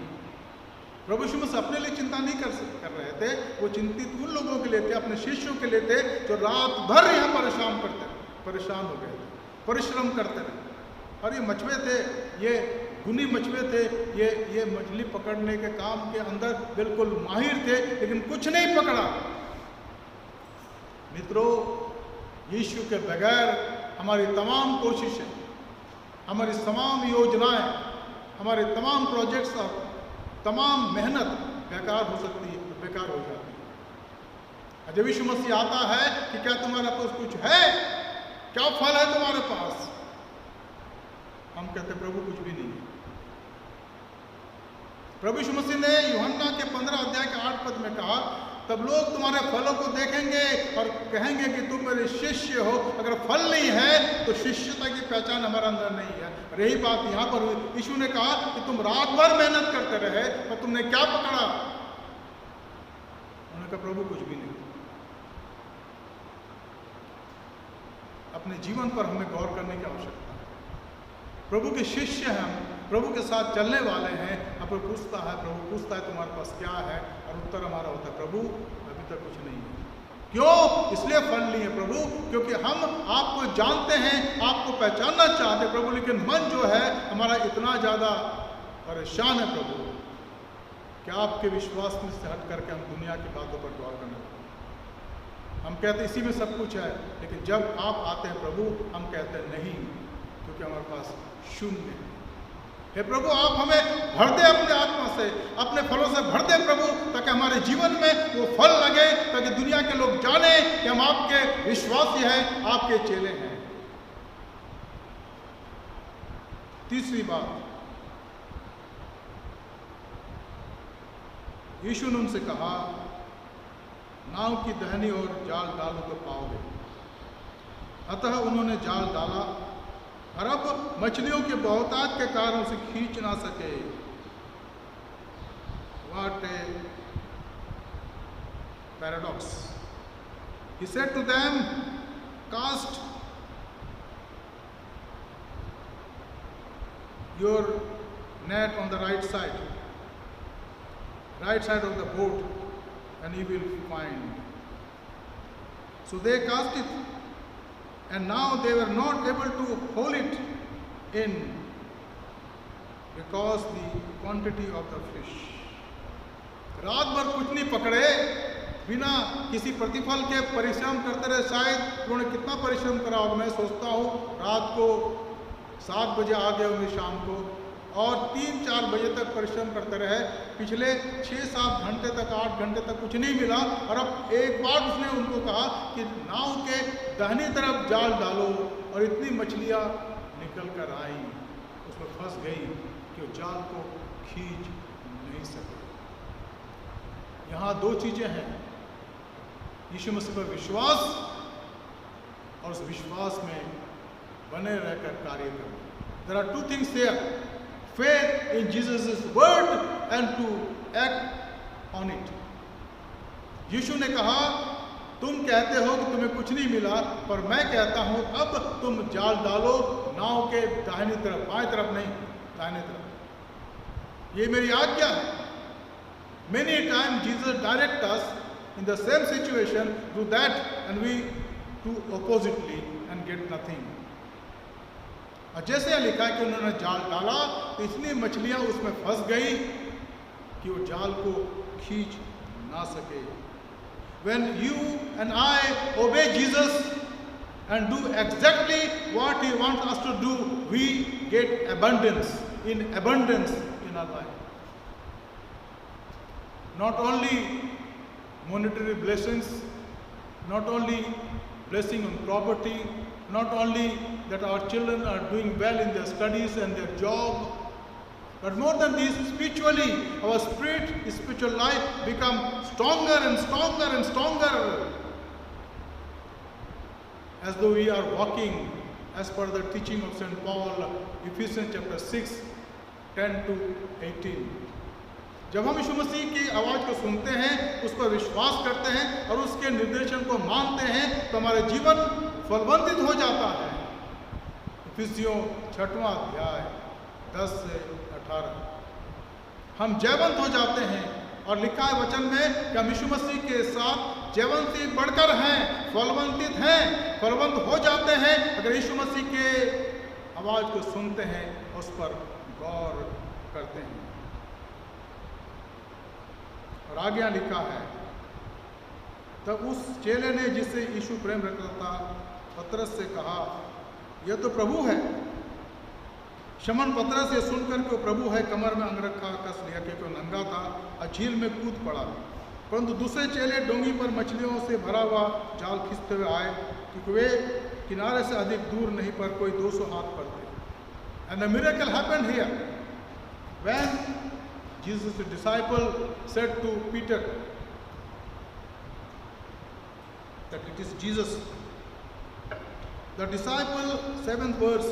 प्रभु यीशु मसीह अपने लिए चिंता नहीं कर रहे थे, वो चिंतित उन लोगों के लिए थे, अपने शिष्यों के लिए थे, जो रात भर यहाँ परेशान हो गए थे, परिश्रम करते रहे। और ये मछुए थे, ये गुनी मछुए थे, ये मछली पकड़ने के काम के अंदर बिल्कुल माहिर थे, लेकिन कुछ नहीं पकड़ा। मित्रों, यीशु के बगैर हमारी तमाम कोशिशें, हमारी तमाम योजनाएं, हमारे तमाम प्रोजेक्ट्स और तमाम मेहनत बेकार हो सकती है, बेकार हो जाती है। जब यीशु मसीह आता है कि क्या तुम्हारे पास कुछ है, क्या फल है तुम्हारे पास, हम कहते प्रभु कुछ भी नहीं है। प्रभु यीशु मसीह ने यूहन्ना के 15 अध्याय के 8 पद में कहा, तब लोग तुम्हारे फलों को देखेंगे और कहेंगे कि तुम मेरे शिष्य हो। अगर फल नहीं है तो शिष्यता की पहचान हमारे अंदर नहीं है। रही बात यहाँ पर हुई, यीशु ने कहा कि तुम रात भर मेहनत करते रहे और तुमने क्या पकड़ा? उन्होंने कहा प्रभु कुछ भी नहीं। अपने जीवन पर हमें गौर करने की आवश्यकता है। प्रभु के शिष्य हैं हम, प्रभु के साथ चलने वाले हैं। प्रभु पूछता है तुम्हारे पास क्या है, और उत्तर हमारा होता है प्रभु अभी तक कुछ नहीं है। क्यों? इसलिए फल नहीं है प्रभु, क्योंकि हम आपको जानते हैं, आपको पहचानना चाहते हैं प्रभु, लेकिन मन जो है हमारा इतना ज़्यादा परेशान है प्रभु कि आपके विश्वास में से हट करके हम दुनिया की बातों पर गौर करने लगते। हम कहते हैं इसी में सब कुछ है, लेकिन जब आप आते हैं प्रभु हम कहते हैं नहीं, क्योंकि हमारे पास शून्य है। हे प्रभु, आप हमें भर दे अपने आत्मा से, अपने फलों से भर दे प्रभु, ताकि हमारे जीवन में वो फल लगे, ताकि दुनिया के लोग जाने कि हम आपके विश्वासी हैं, आपके चेले हैं। तीसरी बात, यीशु ने उनसे कहा, नाव की दाहिनी ओर जाल डालो तो पाओगे। अतः उन्होंने जाल डाला और अब मछलियों के बहुतायत के कारण उसे खींच ना सके। What a paradox! He said to them, cast your net on the right side of the boat, and you will find. So they cast it, and now they were not able to hold it in because the quantity of the fish. रात भर कुछ नहीं पकड़े, बिना किसी प्रतिफल के परिश्रम करते रहे। शायद उन्होंने कितना परिश्रम करा होगा, मैं सोचता हूँ रात को 7 बजे आ गए होंगे शाम को, और 3-4 बजे तक परिश्रम करते रहे। पिछले 6-7 घंटे तक, 8 घंटे तक कुछ नहीं मिला, और अब एक बार उसने उनको कहा कि नाव के दाहिनी तरफ जाल डालो, और इतनी मछलियाँ निकल कर आई, उसमें फंस गई कि वो जाल को खींच नहीं सके। यहाँ 2 चीज़ें हैं, यीशु मसीह पर विश्वास और उस विश्वास में बने रहकर कार्य करना। There are 2 things here: faith in Jesus' word and to act on it. यीशु ने कहा, तुम कहते हो कि तुम्हें कुछ नहीं मिला, पर मैं कहता हूं अब तुम जाल डालो नाव के दाहिनी तरफ, बाएं तरफ नहीं, दाहिनी तरफ। ये मेरी आज्ञा है। Many times Jesus directs us in the same situation, do that, and we do oppositely and get nothing. और जैसे लिखा है कि उन्होंने जाल डाला तो इतनी मछलियां उसमें फंस गई कि वो जाल को खींच ना सके। When you and I obey Jesus and do exactly what He wants us to do, we get abundance in our life. Not only monetary blessings, not only blessing on property, not only that our children are doing well in their studies and their job, but more than this, spiritually, our spiritual life become stronger and stronger and stronger, as though we are walking as per the teaching of St. Paul, Ephesians chapter 6, 10 to 18. जब हम यीशु मसीह की आवाज़ को सुनते हैं, उस पर विश्वास करते हैं और उसके निर्देशन को मानते हैं, तो हमारा जीवन फलवंतित हो जाता है। इफिसियों 6वां अध्याय 10 से 18। हम जयवंत हो जाते हैं, और लिखा है वचन में कि हम यीशु मसीह के साथ जयवंत से बढ़कर हैं, फलवंतित हैं, फलवंत हो जाते हैं अगर यीशु मसीह के आवाज़ को सुनते हैं, उस पर गौर करते हैं। और आगे लिखा है, तब उस चेले ने जिसे यीशु प्रेम रखता था पतरस से कहा, यह तो प्रभु है। शमन पतरस ये सुनकर के प्रभु है कमर में अंगरखा कस लिया, क्योंकि वो नंगा था और झील में कूद पड़ा। परंतु दूसरे चेले डोंगी पर मछलियों से भरा हुआ जाल खींचते हुए आए, क्योंकि वे किनारे से अधिक दूर नहीं पर कोई 200 हाथ पर थे। And the miracle happened here when Jesus the disciple said to Peter that it is Jesus. The disciple, 7th verse,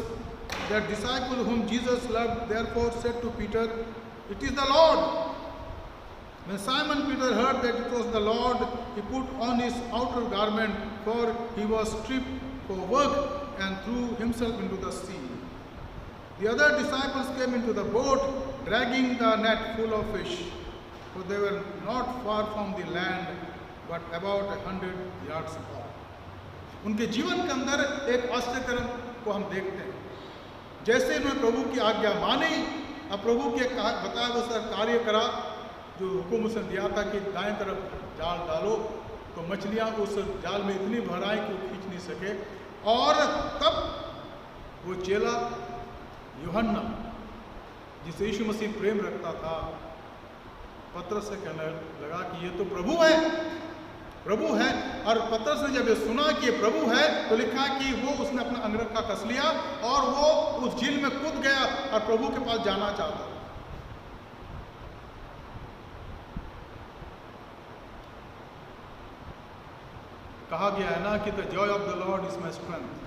that disciple whom Jesus loved therefore said to Peter, it is the Lord. When Simon Peter heard that it was the Lord, he put on his outer garment, for he was stripped for work, and threw himself into the sea. The other disciples came into the boat, dragging the net full of fish, for they were not far from the land, but about 100 yards off. उनके जीवन के अंदर एक आश्चर्य को हम देखते हैं। जैसे उन्होंने प्रभु की आज्ञा मानी और प्रभु के बताया हुआ कार्य करा, जो हुक्म उसने दिया था कि दाएं तरफ जाल डालो, तो मछलियां उस जाल में इतनी भर आई कि वो खींच नहीं सके। और तब वो चेला यूहन्ना, जिसे यीशु मसीह प्रेम रखता था, पतरस से कहने लगा कि ये तो प्रभु है, प्रभु है। और पतरस ने जब ये सुना कि ये प्रभु है, तो लिखा कि वो उसने अपना अंगरखा कस लिया और वो उस झील में कूद गया और प्रभु के पास जाना चाहता। कहा गया है ना कि the Joy of the Lord is my strength.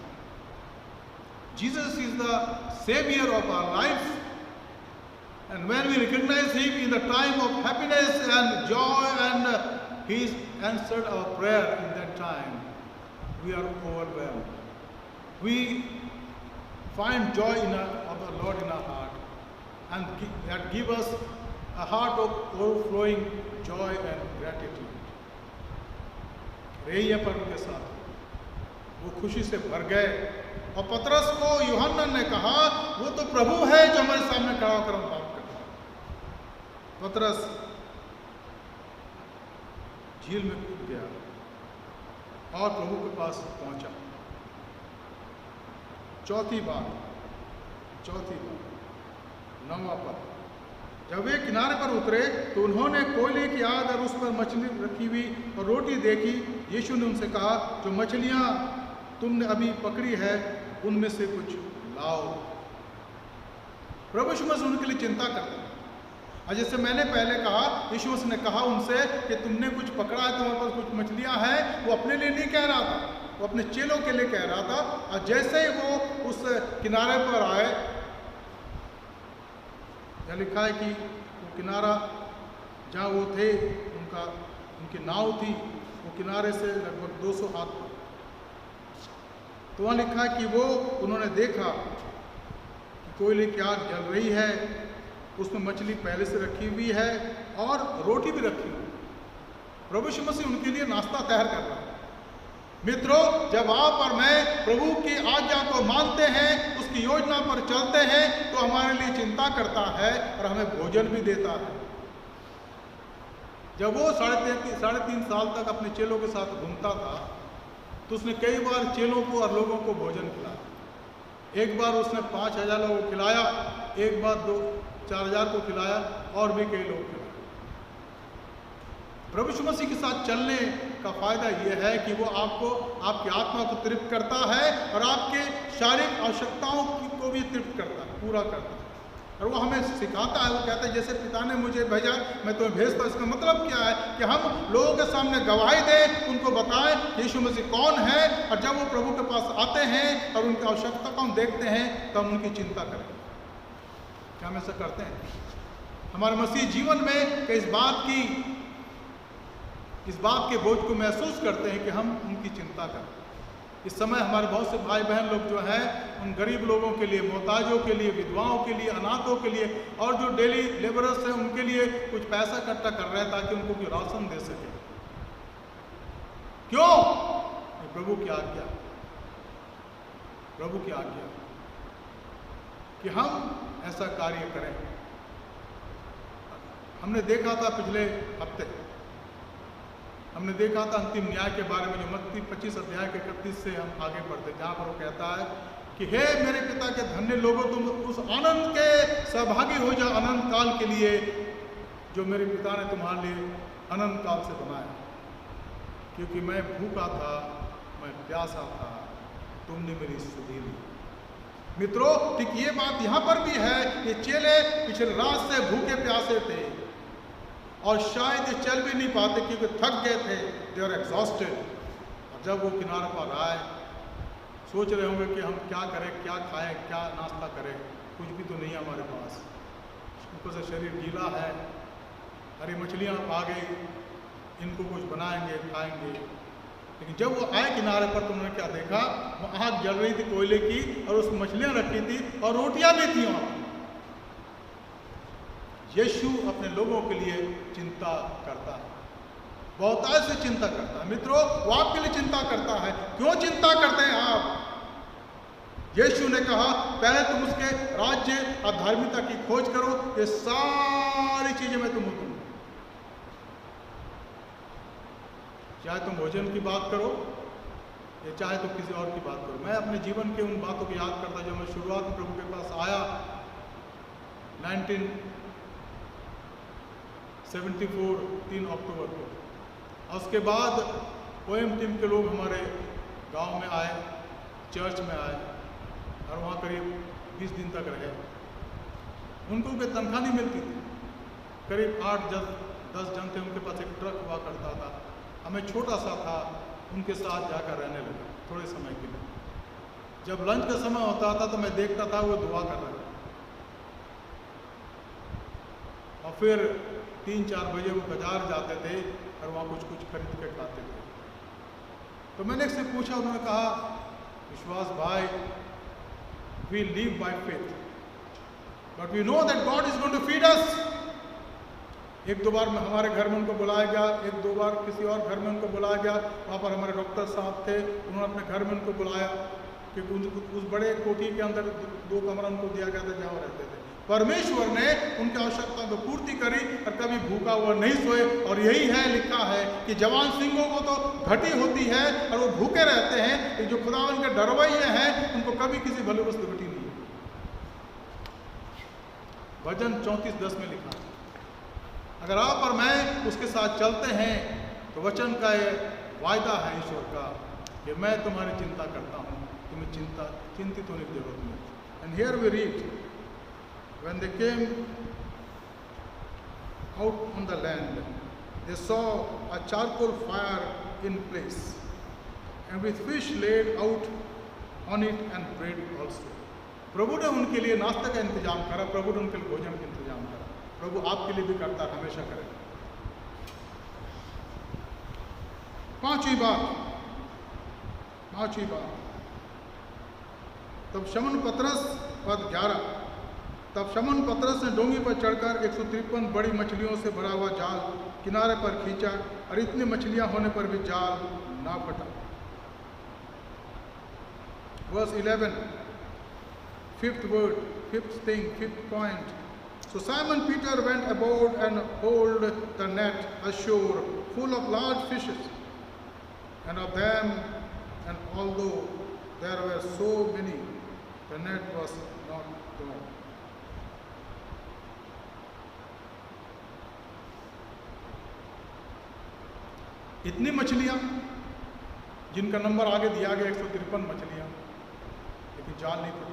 Jesus is the savior of our lives, and when we recognize him in the time of happiness and joy, and he's answered our prayer in that time, we are overwhelmed. We find joy of the Lord in our heart, and that give us a heart of overflowing joy and gratitude. रेया पर्व के साथ वो खुशी से भर गए, और पतरस को यूहन्ना ने कहा, वो तो प्रभु है जो हमारे सामने खड़ा होकर हम बात करते हैं। पतरस झील में कूद गया और प्रभु के पास पहुंचा। चौथी बात 9वां पद, जब वे किनारे पर उतरे तो उन्होंने कोयले की आग और उस पर मछली रखी हुई और रोटी देखी। यीशु ने उनसे कहा, जो मछलियां तुमने अभी पकड़ी है उनमें से कुछ लाओ। प्रभु यीशु मसीह उनके लिए चिंता करते हैं। और जैसे मैंने पहले कहा, यीशु मसीह ने कहा उनसे कि तुमने कुछ पकड़ा है, तुम्हारे पास कुछ मछलियां हैं। वो अपने लिए नहीं कह रहा था, वो अपने चेलों के लिए कह रहा था। और जैसे ही वो उस किनारे पर आए, यह लिखा है कि वो किनारा जहाँ वो थे, उनकी नाव थी, वो किनारे से लगभग 200 हाथ पर। तो वहाँ लिखा है कि वो उन्होंने देखा कि कोयले की आग जल रही है, उसमें मछली पहले से रखी हुई है और रोटी भी रखी हुई। प्रभु यीशु मसीह उनके लिए नाश्ता तैयार कर रहा है। मित्रों, जब आप और मैं प्रभु की आज्ञा को मानते हैं, उसकी योजना पर चलते हैं, तो हमारे लिए चिंता करता है और हमें भोजन भी देता है। जब वो 3.5 साल तक अपने चेलों के साथ घूमता था, तो उसने कई बार चेलों को और लोगों को भोजन खिलाया। एक बार उसने 5,000 लोगों को खिलाया, एक बार 4,000 को खिलाया, और भी कई लोग खिलाए। प्रभु यीशु मसीह के साथ चलने का फायदा यह है कि वो आपको, आपकी आत्मा को तृप्त करता है और आपके शारीरिक आवश्यकताओं को भी तृप्त करता है, पूरा करता है। और वो हमें सिखाता है, वो कहता है जैसे पिता ने मुझे भेजा मैं तुम्हें भेजता हूँ। इसका मतलब क्या है कि हम लोगों के सामने गवाही दें, उनको बताएं यीशु मसीह कौन है, और जब वो प्रभु के पास आते हैं और उनकी आवश्यकता को हम देखते हैं तो हम उनकी चिंता करें। क्या हम ऐसा करते हैं? हमारे मसीह जीवन में कि इस बात के बोझ को महसूस करते हैं कि हम उनकी चिंता करें। इस समय हमारे बहुत से भाई बहन लोग जो हैं उन गरीब लोगों के लिए, मोहताजों के लिए, विधवाओं के लिए, अनाथों के लिए और जो डेली लेबरर्स हैं उनके लिए कुछ पैसा इकट्ठा कर रहे हैं ताकि उनको कोई राशन दे सके। क्यों? प्रभु की आज्ञा, प्रभु की आज्ञा कि हम ऐसा कार्य करें। हमने देखा था पिछले हफ्ते, हमने देखा था अंतिम न्याय के बारे में, जो मत्ती 25 अध्याय के 31 से हम आगे बढ़ते, जहाँ पर वो कहता है कि हे मेरे पिता के धन्य लोगों, तुम उस आनंद के सहभागी हो जाओ अनंत काल के लिए जो मेरे पिता ने तुम्हारे लिए अनंत काल से बनाया। क्योंकि मैं भूखा था, मैं प्यासा था, तुमने मेरी सुधि ली। मित्रों, ठीक ये बात यहाँ पर भी है। ये चेले पिछले रात से भूखे प्यासे थे और शायद ये चल भी नहीं पाते क्योंकि थक गए थे, दे आर एग्जॉस्टेड। और जब वो किनारे पर आए, सोच रहे होंगे कि हम क्या करें, क्या खाएं, क्या नाश्ता करें, कुछ भी तो नहीं हमारे पास, ऊपर से शरीर गीला है, हरी मछलियाँ आ गई, इनको कुछ बनाएंगे, खाएंगे। लेकिन जब वो आए किनारे पर तो उन्होंने क्या देखा, वो आग जल रही थी कोयले की और उस मछलियाँ रखी थी और रोटियाँ भी थी वहाँ। यीशु अपने लोगों के लिए चिंता करता है, बहुतायत से चिंता करता है। मित्रों, वो आपके लिए चिंता करता है। क्यों चिंता करते हैं आप? यीशु ने कहा पहले तुम उसके राज्य और धार्मिकता की खोज करो, ये सारी चीजें मैं तुम्हें दूंगा। चाहे तुम भोजन की बात करो या चाहे तुम किसी और की बात करो। मैं अपने जीवन के उन बातों को याद करता जब मैं शुरुआत में प्रभु के पास आया 1974 3 अक्टूबर को। और उसके बाद पोएम टीम के लोग हमारे गांव में आए, चर्च में आए और वहाँ करीब 20 दिन तक रहे। उनको कोई तनख्वाह नहीं मिलती थी, करीब 8-10 जन थे, उनके पास एक ट्रक हुआ करता था। हमें छोटा सा था, उनके साथ जाकर रहने लगा थोड़े समय के लिए। जब लंच का समय होता था तो मैं देखता था वो दुआ कर रहे थे और फिर 3-4 बजे वो बाजार जाते थे और वहाँ कुछ खरीद के खाते थे। तो मैंने इससे पूछा, उन्होंने कहा विश्वास भाई, we live by faith but we know that God is going to feed us. 1-2 बार हमारे घर में उनको बुलाया गया, 1-2 बार किसी और घर में उनको बुलाया गया। वहाँ पर हमारे डॉक्टर साहब थे, उन्होंने अपने घर में उनको बुलाया क्योंकि उस बड़े कोठी के अंदर 2 कमरा उनको दिया गया था जहाँ रहते थे। परमेश्वर ने उनकी आवश्यकता को पूर्ति करी और कभी भूखा हुआ नहीं सोए। और यही है, लिखा है कि जवान सिंहों को तो घटी होती है और वो भूखे रहते हैं, कि जो खुदावन के डरवैये हैं उनको कभी किसी भले वस्तु घटी नहीं है। भजन 34:10 में लिखा है। अगर आप और मैं उसके साथ चलते हैं तो वचन का ये वायदा है ईश्वर का कि मैं तुम्हारी चिंता करता हूँ, तुम्हें चिंतित होने की जरूरत नहीं। And here we read, when they came out on the land, they saw a charcoal fire in place, and with fish laid out on it and bread also. प्रभु ने उनके लिए नाश्ते का इंतजाम करा, प्रभु ने उनके लिए भोजन का इंतजाम करा। प्रभु आपके लिए भी करता है, हमेशा करेगा। 5वीं बात, तब शमौन पतरस, पद 11, तब शमौन पतरस ने डोंगी पर चढ़कर 153 बड़ी मछलियों से भरा हुआ जाल किनारे पर खींचा और इतनी मछलियां होने पर भी जाल ना फटा। Verse 11, 5th word, 5th thing, 5th point. So Simon Peter went aboard and hauled the net ashore full of large fishes, and of them, and although there were so many, the net was not torn. इतनी मछलियाँ, जिनका number आगे दिया गया 153 मछलियाँ, लेकिन जाल नहीं फटा।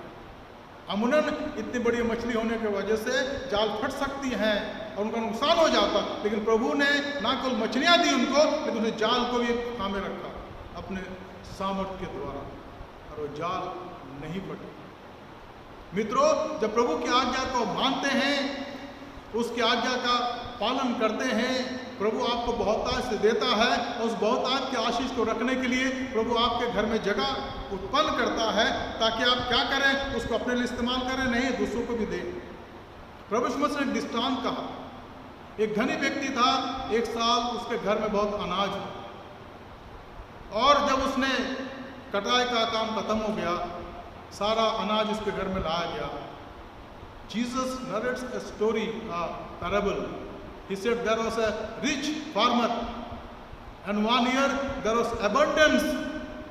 अमूमन इतनी बड़ी मछली होने की वजह से जाल फट सकती हैं और उनका नुकसान हो जाता, लेकिन प्रभु ने ना केवल मछलियाँ दी उनको, लेकिन उसने जाल को भी थामे रखा अपने सामर्थ्य के द्वारा, और वो जाल नहीं फटे। मित्रों, जब प्रभु की आज्ञा को मानते हैं, उसकी आज्ञा का पालन करते हैं, प्रभु आपको बहुतायत से देता है, और उस बहुतायत की आशीष को रखने के लिए प्रभु आपके घर में जगह उत्पन्न करता है, ताकि आप क्या करें, उसको अपने लिए इस्तेमाल करें, नहीं दूसरों को भी दें। प्रभु यीशु मसीह ने एक दृष्टांत कहा। एक धनी व्यक्ति था, एक साल उसके घर में बहुत अनाज हो, और जब उसने कटाई का काम खत्म हो गया, सारा अनाज उसके घर में लाया गया। Jesus narrates a story, a parable. He said there was a rich farmer, and one year there was abundance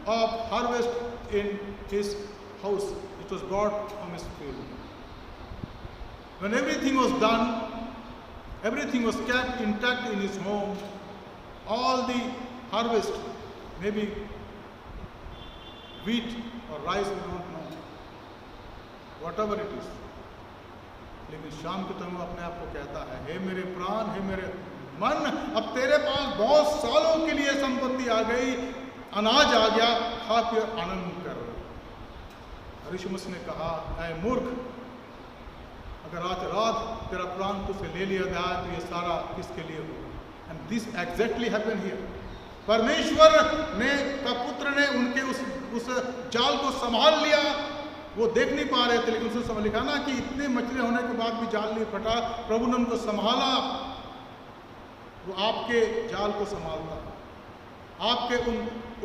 of harvest in his house. It was brought from his field. When everything was done, everything was kept intact in his home, all the harvest, maybe wheat or rice, we don't know, whatever it is. लेकिन शाम के time अपने आप को कहता है, हे मेरे प्राण, हे मेरे मन, अब तेरे पास बहुत सालों के लिए संपत्ति आ गई, अनाज आ गया, खा पी आनंद कर। यीशु मसीह ने कहा, ऐ मूर्ख, अगर आज रात तेरा प्राण तुझसे ले लिया गया तो ये सारा किसके लिए हो? And this exactly happened here. परमेश्वर ने का पुत्र ने उनके उस जाल को संभाल लिया। वो देख नहीं पा रहे थे, लेकिन उसने समझ लिखा ना कि इतने मछली होने के बाद भी जाल नहीं फटा। प्रभु ने उनको संभाला। वो आपके जाल को संभालता, आपके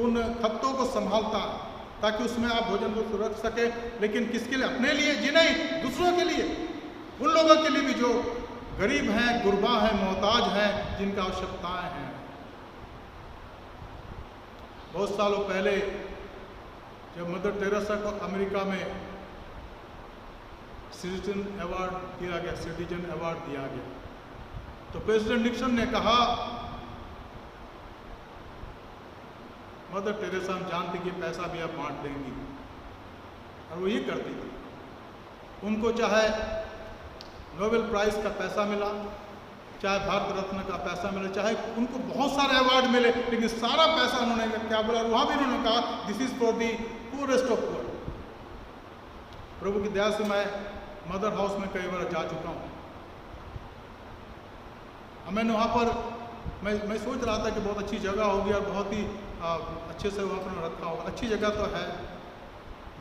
उन खत्तों को संभालता, ताकि उसमें आप भोजन को रख सके। लेकिन किसके लिए? अपने लिए जी नहीं, दूसरों के लिए, उन लोगों के लिए भी जो गरीब हैं, गुरबा हैं, मोहताज हैं, जिनका आवश्यकताएं हैं। बहुत सालों पहले जब मदर टेरेसा को अमेरिका में सिटीजन अवार्ड दिया गया, सिटीजन अवार्ड दिया गया, तो प्रेसिडेंट निक्सन ने कहा, मदर टेरेसा हम जानते कि पैसा भी आप बांट देंगी, और वो ये करती थी। उनको चाहे नोबेल प्राइज का पैसा मिला, चाहे भारत रत्न का पैसा मिले, चाहे उनको बहुत सारे अवार्ड मिले, लेकिन सारा पैसा उन्होंने क्या बोला, वहां भी उन्होंने कहा, this is for the purest of poor. प्रभु की दया से मैं मदर हाउस में कई बार जा चुका हूँ। मैंने वहाँ पर मैं सोच रहा था कि बहुत अच्छी जगह होगी और बहुत ही अच्छे से वहाँ पर रखा होगा। अच्छी जगह तो है,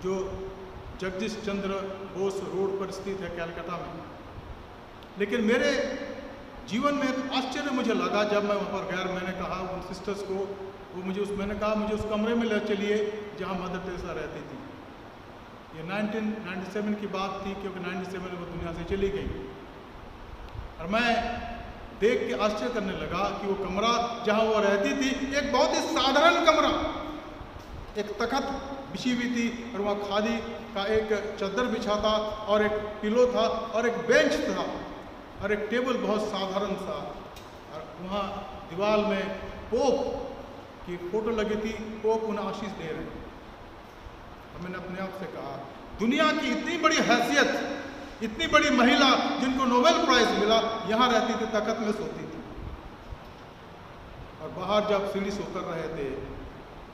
जो जगदीश चंद्र बोस रोड पर स्थित है कैलकाटा में। लेकिन मेरे जीवन में एक आश्चर्य मुझे लगा जब मैं वहाँ पर गया। मैंने कहा उन सिस्टर्स को, मैंने कहा मुझे उस कमरे में ले चलिए जहाँ मदर टेरेसा रहती थी। ये 1997 की बात थी, क्योंकि 97 में वो दुनिया से चली गई। और मैं देख के आश्चर्य करने लगा कि वो कमरा जहाँ वो रहती थी, एक बहुत ही साधारण कमरा, एक तख्त बिछी हुई थी, और वहाँ खादी का एक चादर बिछा था, और एक पिलो था, और एक बेंच था, और एक टेबल बहुत साधारण सा, और वहाँ दीवार में पोप की फोटो लगी थी। पोप उन्हें आशीष दे रहे हैं। और मैंने अपने आप से कहा, दुनिया की इतनी बड़ी हैसियत, इतनी बड़ी महिला जिनको नोबेल प्राइज मिला, यहाँ रहती थी, तख्त में सोती थी। और बाहर जब सीढ़ी से उतर रहे थे,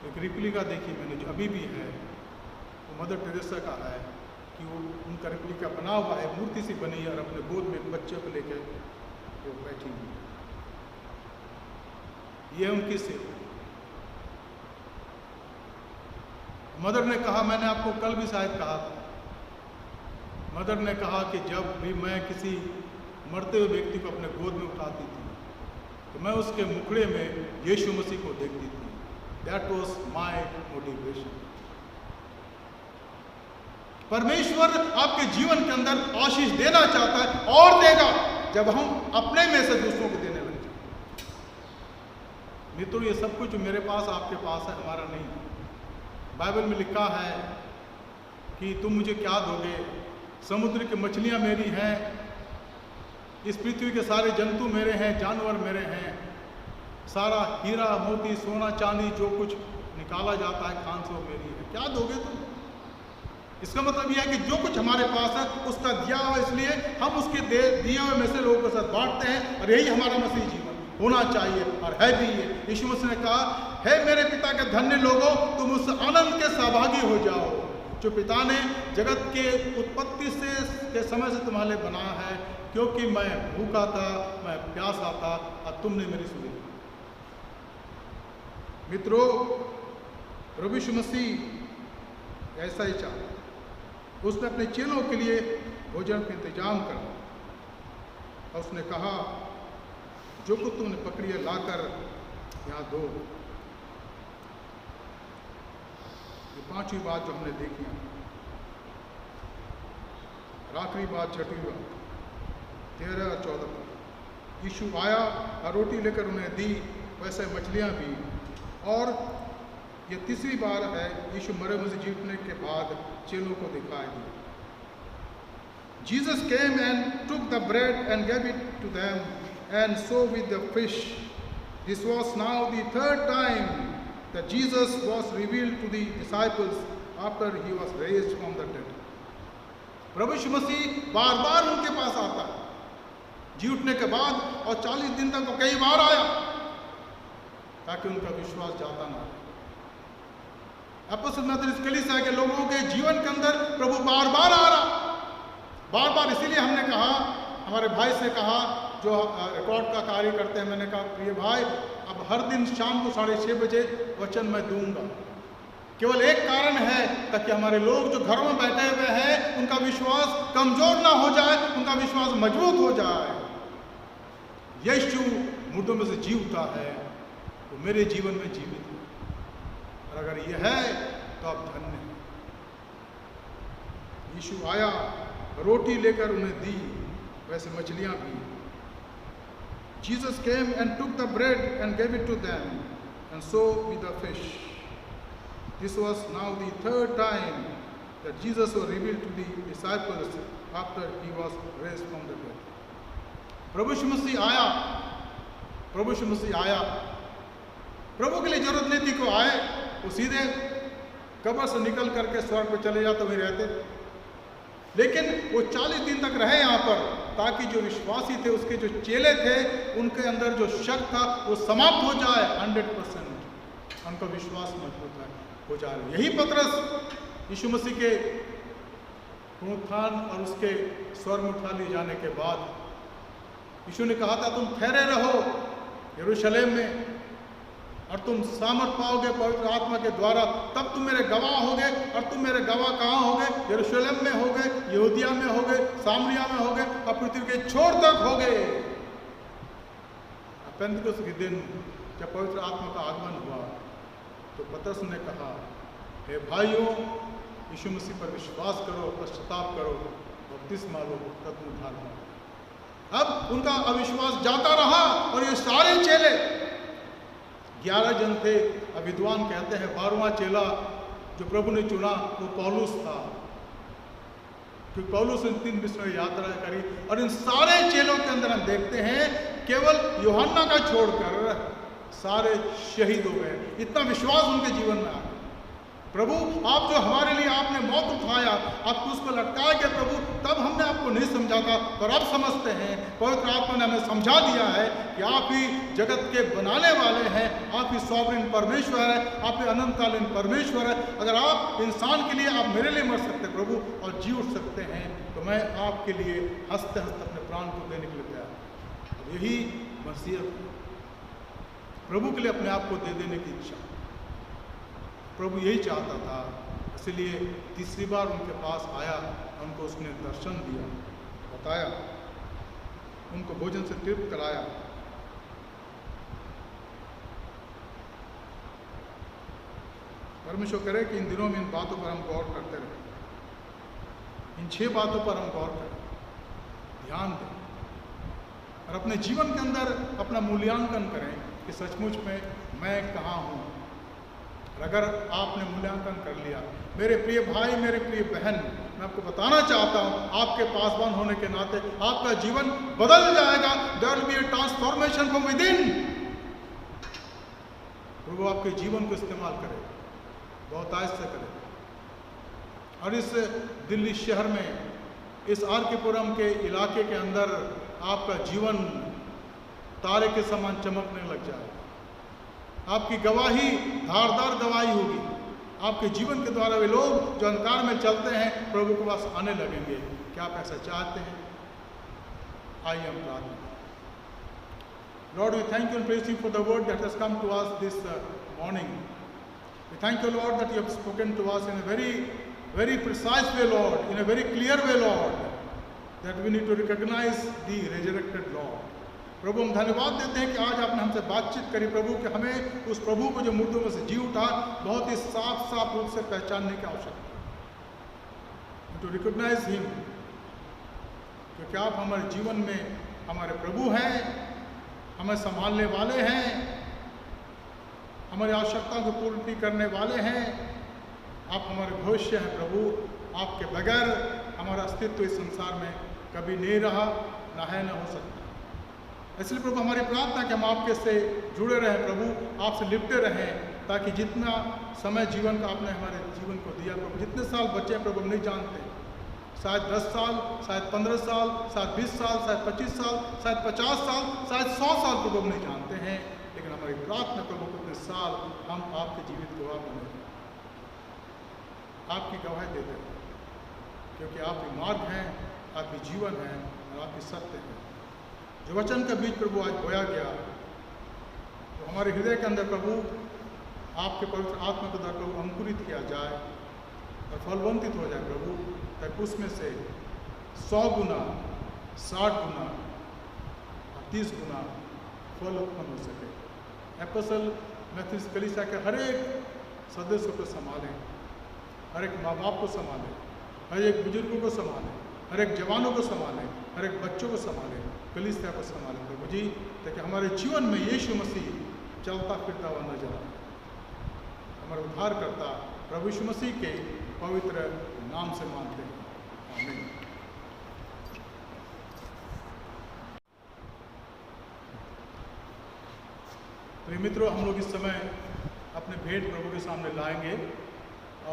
एक रिप्लिका देखी मैंने, जो अभी भी है, वो मदर टेरेसा का है, कि वो उनका रिप्लिका बना हुआ है, मूर्ति सी बनी है, और अपने गोद में एक बच्चे को लेकर वो बैठी हुई। ये उनकी सेवा। मदर ने कहा, मैंने आपको कल भी शायद कहा था, मदर ने कहा कि जब भी मैं किसी मरते हुए व्यक्ति को अपने गोद में उठाती थी, तो मैं उसके मुखड़े में यीशु मसीह को देखती थी। That was my motivation. परमेश्वर आपके जीवन के अंदर आशीष देना चाहता है, और देगा जब हम अपने में से दूसरों को देने लग जाए। मित्रों, ये सब कुछ मेरे पास आपके पास है, हमारा नहीं है। बाइबल में लिखा है कि तुम मुझे क्या दोगे? समुद्र की मछलियां मेरी हैं, इस पृथ्वी के सारे जंतु मेरे हैं, जानवर मेरे हैं, सारा हीरा मोती सोना चांदी जो कुछ निकाला जाता है खान से वो मेरी है, क्या दोगे तुम? इसका मतलब यह है कि जो कुछ हमारे पास है उसका दिया हुआ, इसलिए हम उसके दिए हुए में से लोगों के साथ बांटते हैं, और यही हमारा मसीह जीवन होना चाहिए और है भी ये। यीशु मसीह ने कहा, हे मेरे पिता के धन्य लोगों, तुम उस आनंद के सहभागी हो जाओ जो पिता ने जगत के उत्पत्ति से के समय से तुम्हारे लिए बनाया है, क्योंकि मैं भूखा था, मैं प्यासा था और तुमने मेरी सुनी। मित्रों, प्रभु यीशु मसीह ऐसा ही चाहता, उसने अपने चेलों के लिए भोजन का इंतजाम करा और उसने कहा, जो कुछ तुमने पकड़ी है लाकर यहाँ दो। ये पांचवी बात जो हमने देखी है, आखिरी बात छठी बात 13 और 14 पर यीशु आया और रोटी लेकर उन्हें दी, वैसे मछलियाँ भी। और ये तीसरी बार है यीशु मरे में से जीतने के बाद चेलों को दिखाई दी। Jesus came and took the bread and gave it to them, and so with the fish. This was now the third time that Jesus was revealed to the disciples after he was raised from the dead. प्रभु यीशु मसीह बार बार उनके पास आता है जी उठने के बाद, और 40 दिन तक वो कई बार आया ताकि उनका विश्वास जाता ना रहे। अपोस्तल मेथोडिस्ट कलीसिया के लोगों के जीवन के अंदर प्रभु बार बार आ रहा, बार बार। इसीलिए हमने कहा, हमारे भाई से कहा जो रिकॉर्ड का कार्य करते हैं, मैंने कहा, प्रिय भाई, अब हर दिन शाम को 6:30 बजे वचन मैं दूंगा। केवल एक कारण है, ताकि हमारे लोग जो घरों में बैठे हुए हैं उनका विश्वास कमजोर ना हो जाए, उनका विश्वास मजबूत हो जाए। यीशु मुर्दों में से जी उठा है, वो मेरे जीवन में जीवित है, और अगर यह है तो आप धन्य हैं। यीशु आया, रोटी लेकर उन्हें दी, वैसे मछलियां भी। Jesus came and took the bread and gave it to them, and so with the fish. This was now the third time that Jesus was revealed to the disciples after he was raised from the dead. प्रभु यीशु मसीह आया, प्रभु यीशु मसीह आया। प्रभु के लिए जरूरत नहीं थी को आए, वो सीधे कब्र से निकल करके स्वर्ग पे चले जाते हुए रहते, लेकिन वो 40 दिन तक रहे यहाँ पर, ताकि जो विश्वासी थे, उसके जो चेले थे, उनके अंदर जो शक था वो समाप्त हो जाए। 100% उनका विश्वास मजबूत हो जाए। यही पतरस यीशु मसीह के पुनरुत्थान और उसके स्वर्ग में उठा लिए जाने के बाद यीशु ने कहा था, तुम ठहरे रहो यरूशलेम में और तुम सामर्थ पाओगे पवित्र आत्मा के द्वारा, तब तुम मेरे गवाह होगे। और तुम मेरे गवाह कहाँ होगे? यरूशलेम में होगे, यहूदिया में होगे, सामरिया में होगे और पृथ्वी के छोर तक होगे। पेंतिकुस्त के दिन जब पवित्र आत्मा का आगमन हुआ तो पतरस ने कहा, हे भाइयों, यीशु मसीह पर विश्वास करो, पश्चाताप करो, बपतिस्मा लो, तब तुम उद्धार पाओगे। अब उनका अविश्वास जाता रहा और ये सारे चेले 11 जन थे। अब विद्वान कहते हैं 12वां चेला जो प्रभु ने चुना वो पौलुस था, क्योंकि पौलुस ने 3 मिशनरी यात्रा करी। और इन सारे चेलों के अंदर हम देखते हैं केवल यूहन्ना का छोड़कर सारे शहीद हो गए। इतना विश्वास उनके जीवन में आ गया। प्रभु, आप जो हमारे लिए आपने मौत उठाया, आपको उसको लटकाया गया प्रभु, तब हमने आपको नहीं समझा था, पर अब समझते हैं। पवित्र आत्मा ने हमें समझा दिया है कि आप ही जगत के बनाने वाले हैं, आप ही सॉवरेन परमेश्वर है, आप ही अनंतकालीन परमेश्वर है। अगर आप इंसान के लिए, आप मेरे लिए मर सकते हैं प्रभु और जी उठ सकते हैं, तो मैं आपके लिए हंसते हंसते अपने प्राण को देने के लिए तैयार। यही मसीहत, प्रभु के लिए अपने आप को दे देने की इच्छा। प्रभु यही चाहता था, इसलिए तीसरी बार उनके पास आया, उनको उसने दर्शन दिया, बताया, उनको भोजन से तृप्त कराया। परमेश्वर करे कि इन दिनों में इन बातों पर हम गौर करते रहें, इन 6 बातों पर हम गौर करें, ध्यान दें और अपने जीवन के अंदर अपना मूल्यांकन करें कि सचमुच में मैं कहाँ हूँ। अगर आपने मूल्यांकन कर लिया, मेरे प्रिय भाई, मेरे प्रिय बहन, मैं आपको बताना चाहता हूँ, आपके पासवान होने के नाते आपका जीवन बदल जाएगा। There will be a transformation from within. प्रभु आपके जीवन को इस्तेमाल करे, बहुत आहिस्ते करे। और इस दिल्ली शहर में, इस आर.के.पुरम के इलाके के अंदर आपका जीवन तारे के समान चमकने लग जाए। आपकी गवाही धारदार गवाही होगी। आपके जीवन के द्वारा वे लोग जो अंधकार में चलते हैं प्रभु के पास आने लगेंगे। क्या आप ऐसा चाहते हैं? आइए हम प्रार्थना। Lord, we thank you and praise you for the word that has come to us this morning. We thank you, Lord, that you have spoken to us in a very precise way, Lord, in a very clear way, Lord, that we need to recognize the resurrected Lord. प्रभु हम धन्यवाद देते हैं कि आज आपने हमसे बातचीत करी प्रभु, कि हमें उस प्रभु को जो मुर्दों में से जी उठा बहुत ही साफ रूप से पहचानने की आवश्यकता है, टू रिकॉग्नाइज हिम, क्योंकि आप हमारे जीवन में हमारे प्रभु हैं, हमें संभालने वाले हैं, हमारी आवश्यकताओं को पूर्ति करने वाले हैं। आप हमारे भविष्य हैं प्रभु। आपके बगैर हमारा अस्तित्व इस संसार में कभी नहीं रहा, ना है, ना हो सकता। इसलिए प्रभु हमारी प्रार्थना कि हम आपके से जुड़े रहें प्रभु, आपसे लिपटे रहें, ताकि जितना समय जीवन का आपने हमारे जीवन को दिया प्रभु, जितने साल बचे हैं प्रभु हम नहीं जानते, शायद 10 साल, शायद 15 साल, शायद 20 साल, शायद 25 साल, शायद 50 साल, शायद 100 साल प्रभु हम नहीं जानते हैं, लेकिन हमारी प्रार्थना प्रभु कितने साल हम आपके जीवित गवाह बने, आपकी गवाही देते हैं, क्योंकि आप ही मार्ग हैं, आपकी जीवन है और आपकी सत्य है। जो वचन का बीज प्रभु आज बोया गया, तो हमारे हृदय के अंदर प्रभु आपके पवित्र आत्मा के द्वारा प्रभु अंकुरित किया जाए और फलवंतित हो जाए प्रभु, ताकि उसमें से 100 गुना, 60 गुना और 30 गुना फल उत्पन्न हो सके। एपोस्टल मेथोडिस्ट कलीसिया के हर एक सदस्य को संभालें, हर एक माँ बाप को संभालें, हर एक बुजुर्गों को संभालें, हर एक जवानों को संभालें, हर एक बच्चों को संभालें, कलीसिया को संभालें प्रभु जी, ताकि हमारे जीवन में यीशु मसीह चलता फिरता हुआ नजर आए। हमारे उद्धारकर्ता प्रभु यीशु मसीह के पवित्र नाम से मानते हैं, आमीन। तो मित्रों, हम लोग इस समय अपने भेंट प्रभु के सामने लाएंगे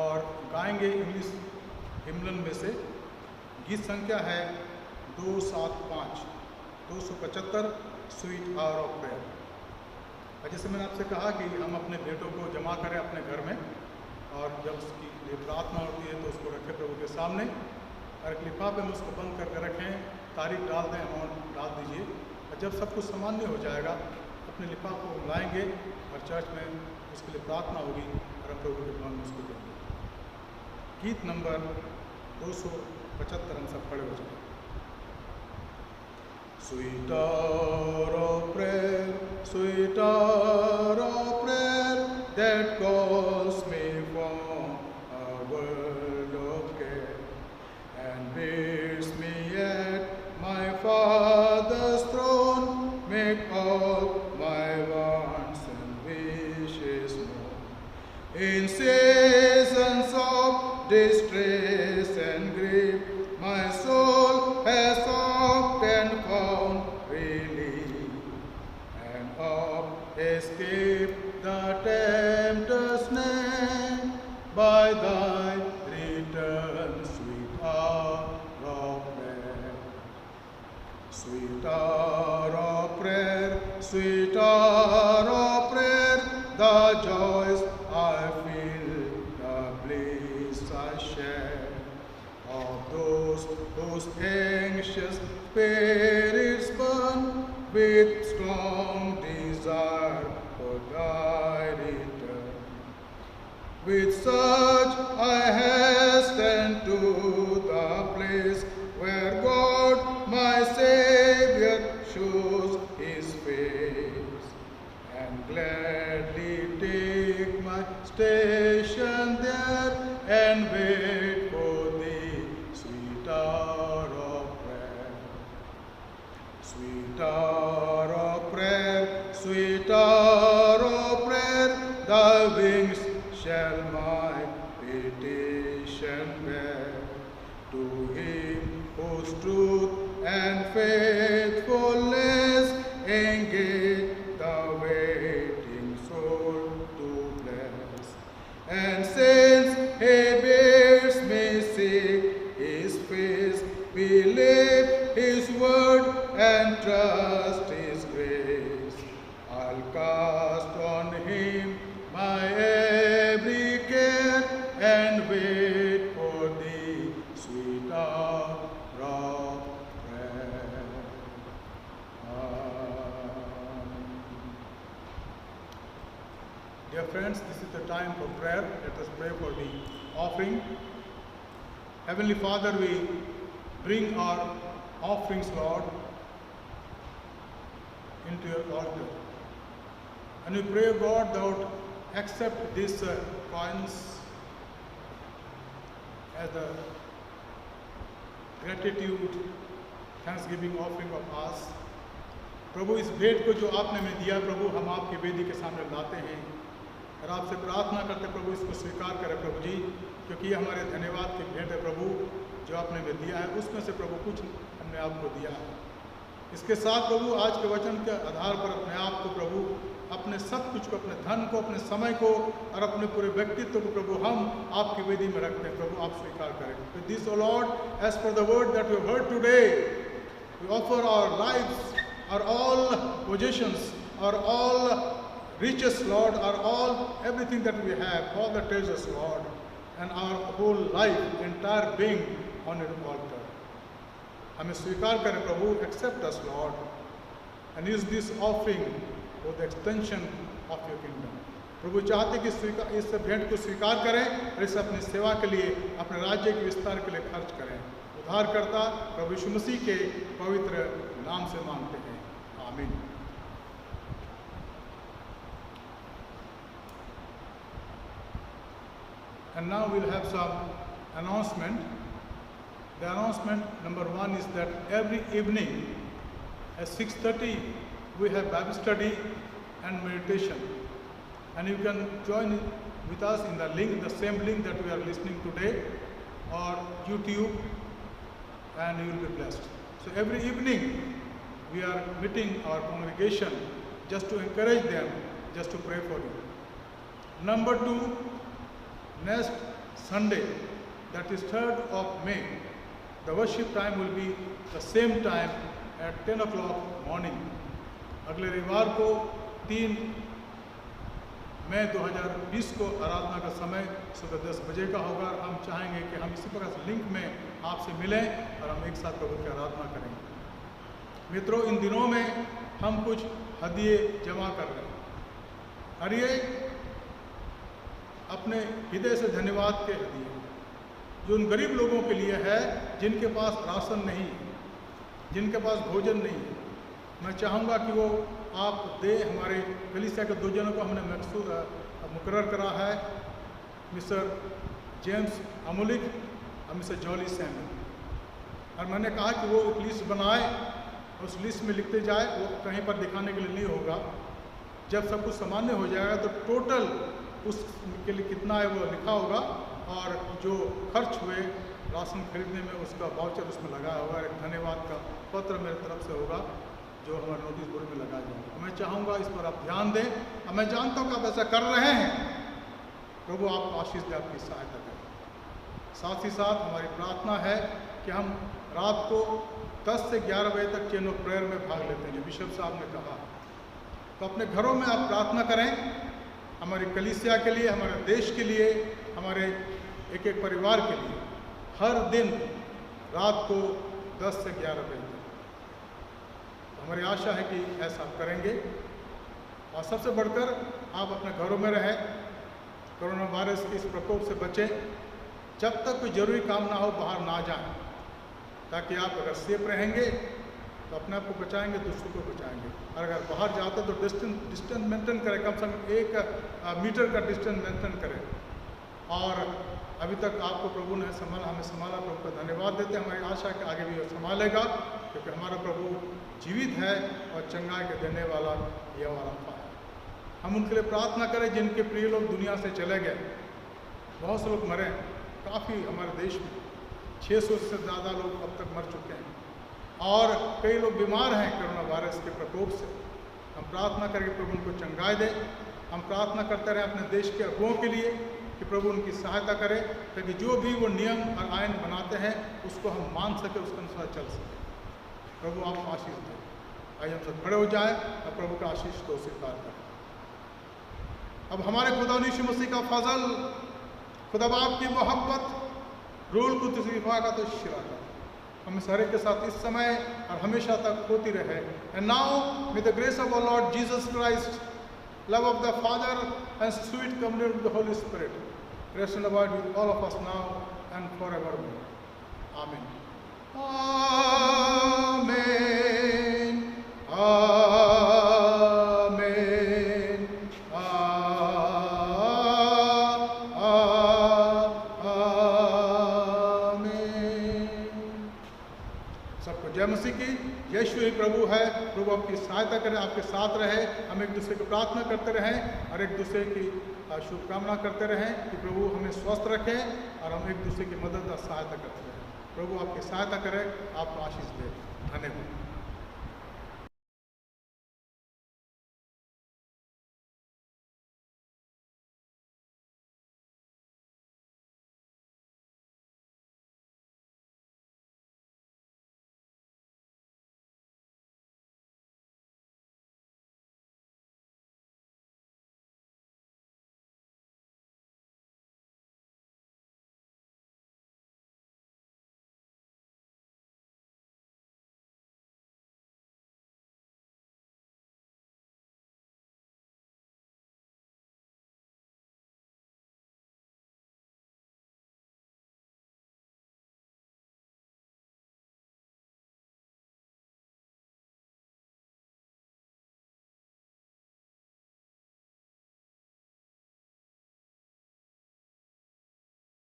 और गाएंगे इंग्लिश हिम्नन में से। गीत संख्या है 275, 275 स्वीट आवर ऑफ प्रेयर। और जैसे मैंने आपसे कहा कि हम अपने भेंटों को जमा करें अपने घर में, और जब उसकी लिए प्रार्थना होती है तो उसको रखें प्रभु के सामने, और एक लिफाफे में उसको बंद करके रखें, तारीख डाल दें, अमाउंट डाल दीजिए, और जब सब कुछ सामान्य हो जाएगा अपने लिफाफे को लाएंगे और चर्च में उसके लिए प्रार्थना होगी और हम प्रभु के भवन में उसको देंगे। गीत नंबर 275 हम सब खड़े हो जाएंगे। Sweet hour of prayer, sweet hour of prayer, that calls me from a world of care, and bids me at my Father's throne, make all my wants and wishes known. In seasons of distress and grief, my soul has often found relief, and oft escaped the tempter's snare by thy return, sweet hour of prayer. Sweet hour of prayer, sweet hour of prayer, the joys I feel, the bliss I share, of those whose anxious spirits burn with strong desire for thy return. With such I hasten to the place where God my Savior shows his face, and gladly take my station there and wait for thee, sweet hour of prayer. Sweet hour of prayer, sweet hour of prayer, thy wings shall my petition bear. To him whose truth and faithfulness engage the waiting soul to And since he bears me seek his face, believe his word and trust his grace. I'll cast on him my every care and wait for the sweet hour of prayer. Dear friends, this is the time for prayer. Let us pray for the offering. Heavenly Father, we bring our offerings, Lord, into your altar. And we pray, God, thou accept these coins as a gratitude, thanksgiving offering of us. प्रभु, इस भेंट को जो आपने हमें दिया प्रभु, हम आपकी वेदी के सामने लाते हैं और आपसे प्रार्थना करते प्रभु इसको स्वीकार करें प्रभु जी, क्योंकि ये हमारे धन्यवाद की भेंट है प्रभु जो आपने हमें दिया है, उसमें से प्रभु कुछ हमने आपको दिया है। इसके साथ प्रभु आज के वचन के आधार पर अपने आप को प्रभु, अपने सब कुछ को, अपने धन को, अपने समय को और अपने पूरे व्यक्तित्व को प्रभु हम आपकी वेदी में रखते हैं प्रभु, आप स्वीकार करें। With this, O Lord, as per the word that we heard today, we offer our lives, our all possessions, our all riches, Lord, our all, everything that we have, all the treasures, Lord, and our whole life, entire being on your altar. हमें स्वीकार करें प्रभु, accept us, Lord, and use this offering for the extension of your kingdom. प्रभु चाहते कि इस भेंट को स्वीकार करें और इसे अपनी सेवा के लिए, अपने राज्य के विस्तार के लिए खर्च करें। उद्धारकर्ता प्रभु यीशु मसीह के पवित्र नाम से मांगते हैं, आमीन। And now we'll have some announcement. The announcement number one is that every evening at 6:30 we have Bible study and meditation, and you can join with us in the link, the same link that we are listening today, or YouTube, and you will be blessed. So every evening we are meeting our congregation just to encourage them, just to pray for you. Number two, next Sunday, that is 3rd of May, the worship time will be the same time at 10 o'clock morning. अगले रविवार को 3 मई 2020 को आराधना का समय सुबह 10 बजे का होगा। हम चाहेंगे कि हम इसी प्रकार से लिंक में आपसे मिलें और हम एक साथ प्रभु की आराधना करेंगे। मित्रों, इन दिनों में हम कुछ हदिये जमा कर रहे हैं और ये अपने हृदय से धन्यवाद के हदिये जो उन गरीब लोगों के लिए है जिनके पास राशन नहीं है, जिनके पास भोजन नहीं है। मैं चाहूँगा कि वो आप दे। हमारे कलीसिया के 2 जनों को हमने मुकर्रर करा है, मिस्टर जेम्स अमुलिक और मिस्टर जॉली सैमुअल, और मैंने कहा कि वो एक लिस्ट बनाए, उस लिस्ट में लिखते जाए। वो कहीं पर दिखाने के लिए नहीं होगा। जब सब कुछ सामान्य हो जाएगा तो टोटल उसके लिए कितना है वो लिखा होगा, और जो खर्च हुए राशन खरीदने में उसका वाउचर उसमें लगाया होगा। एक धन्यवाद का पत्र मेरे तरफ से होगा जो हमारे नोटिस बोर्ड में लगाया जाएगा। मैं चाहूँगा इस पर आप ध्यान दें, और मैं जानता हूँ कि आप ऐसा कर रहे हैं। प्रभु आपको आशीष दे, आपकी सहायता करें। साथ ही साथ हमारी प्रार्थना है कि हम रात को 10 से 11 बजे तक चेन ऑफ प्रेयर में भाग लेते हैं, जो बिशप साहब ने कहा। तो अपने घरों में आप प्रार्थना करें, हमारी कलीसिया के लिए, हमारे देश के लिए, हमारे एक एक परिवार के लिए, हर दिन रात को 10 से 11 बजे तक। तो हमारी आशा है कि ऐसा आप करेंगे। और सबसे बढ़कर आप अपने घरों में रहें, कोरोना वायरस के इस प्रकोप से बचें। जब तक कोई ज़रूरी काम ना हो बाहर ना जाएं, ताकि आप अगर सेफ रहेंगे तो अपने आप को बचाएंगे, दूसरों को बचाएंगे। और अगर बाहर जाते तो डिस्टेंस मेंटेन करें, कम से कम 1 मीटर का डिस्टेंस मेंटेन करें। और अभी तक आपको प्रभु ने संभाला, हमें संभाला, प्रभु का धन्यवाद देते हैं। हमारी आशा है कि आगे भी वो संभालेगा, क्योंकि हमारा प्रभु जीवित है और चंगाई के देने वाला ये हमारा है। हम उनके लिए प्रार्थना करें जिनके प्रिय लोग दुनिया से चले गए। बहुत से लोग मरे, काफ़ी हमारे देश में 600 से ज़्यादा लोग अब तक मर चुके हैं, और कई लोग बीमार हैं कोरोना वायरस के प्रकोप से। हम प्रार्थना करें कि प्रभु उनको चंगाई दे। हम प्रार्थना करते रहें अपने देश के अगुओं के लिए, कि प्रभु उनकी सहायता करे, ताकि जो भी वो नियम और आयन बनाते हैं उसको हम मान सके, उसके अनुसार चल सके। प्रभु आप आशीष दें। आइए हम सब खड़े हो जाए और प्रभु का आशीष को स्वीकार करें। अब हमारे खुदा यीशु मसीह का फजल, खुदा बाप की मोहब्बत, रूल कुद्दूस का तो शिराकत हम सारे के साथ इस समय और हमेशा तक होती रहे। And now with the grace of our Lord Jesus Christ, love of the Father and sweet communion of the Holy Spirit rest and abide with all of us now and forevermore. Amen. Amen. Amen. Amen. सबको जय मसीह की। यीशु ही प्रभु है। प्रभु आपकी सहायता करें, आपके साथ रहे। हम एक दूसरे को प्रार्थना करते रहें और एक दूसरे की शुभकामना करते रहें कि प्रभु हमें स्वस्थ रखें और हम एक दूसरे की मदद और सहायता करते रहें। प्रभु आपकी सहायता करें, आपको आशीष दे। धन्यवाद।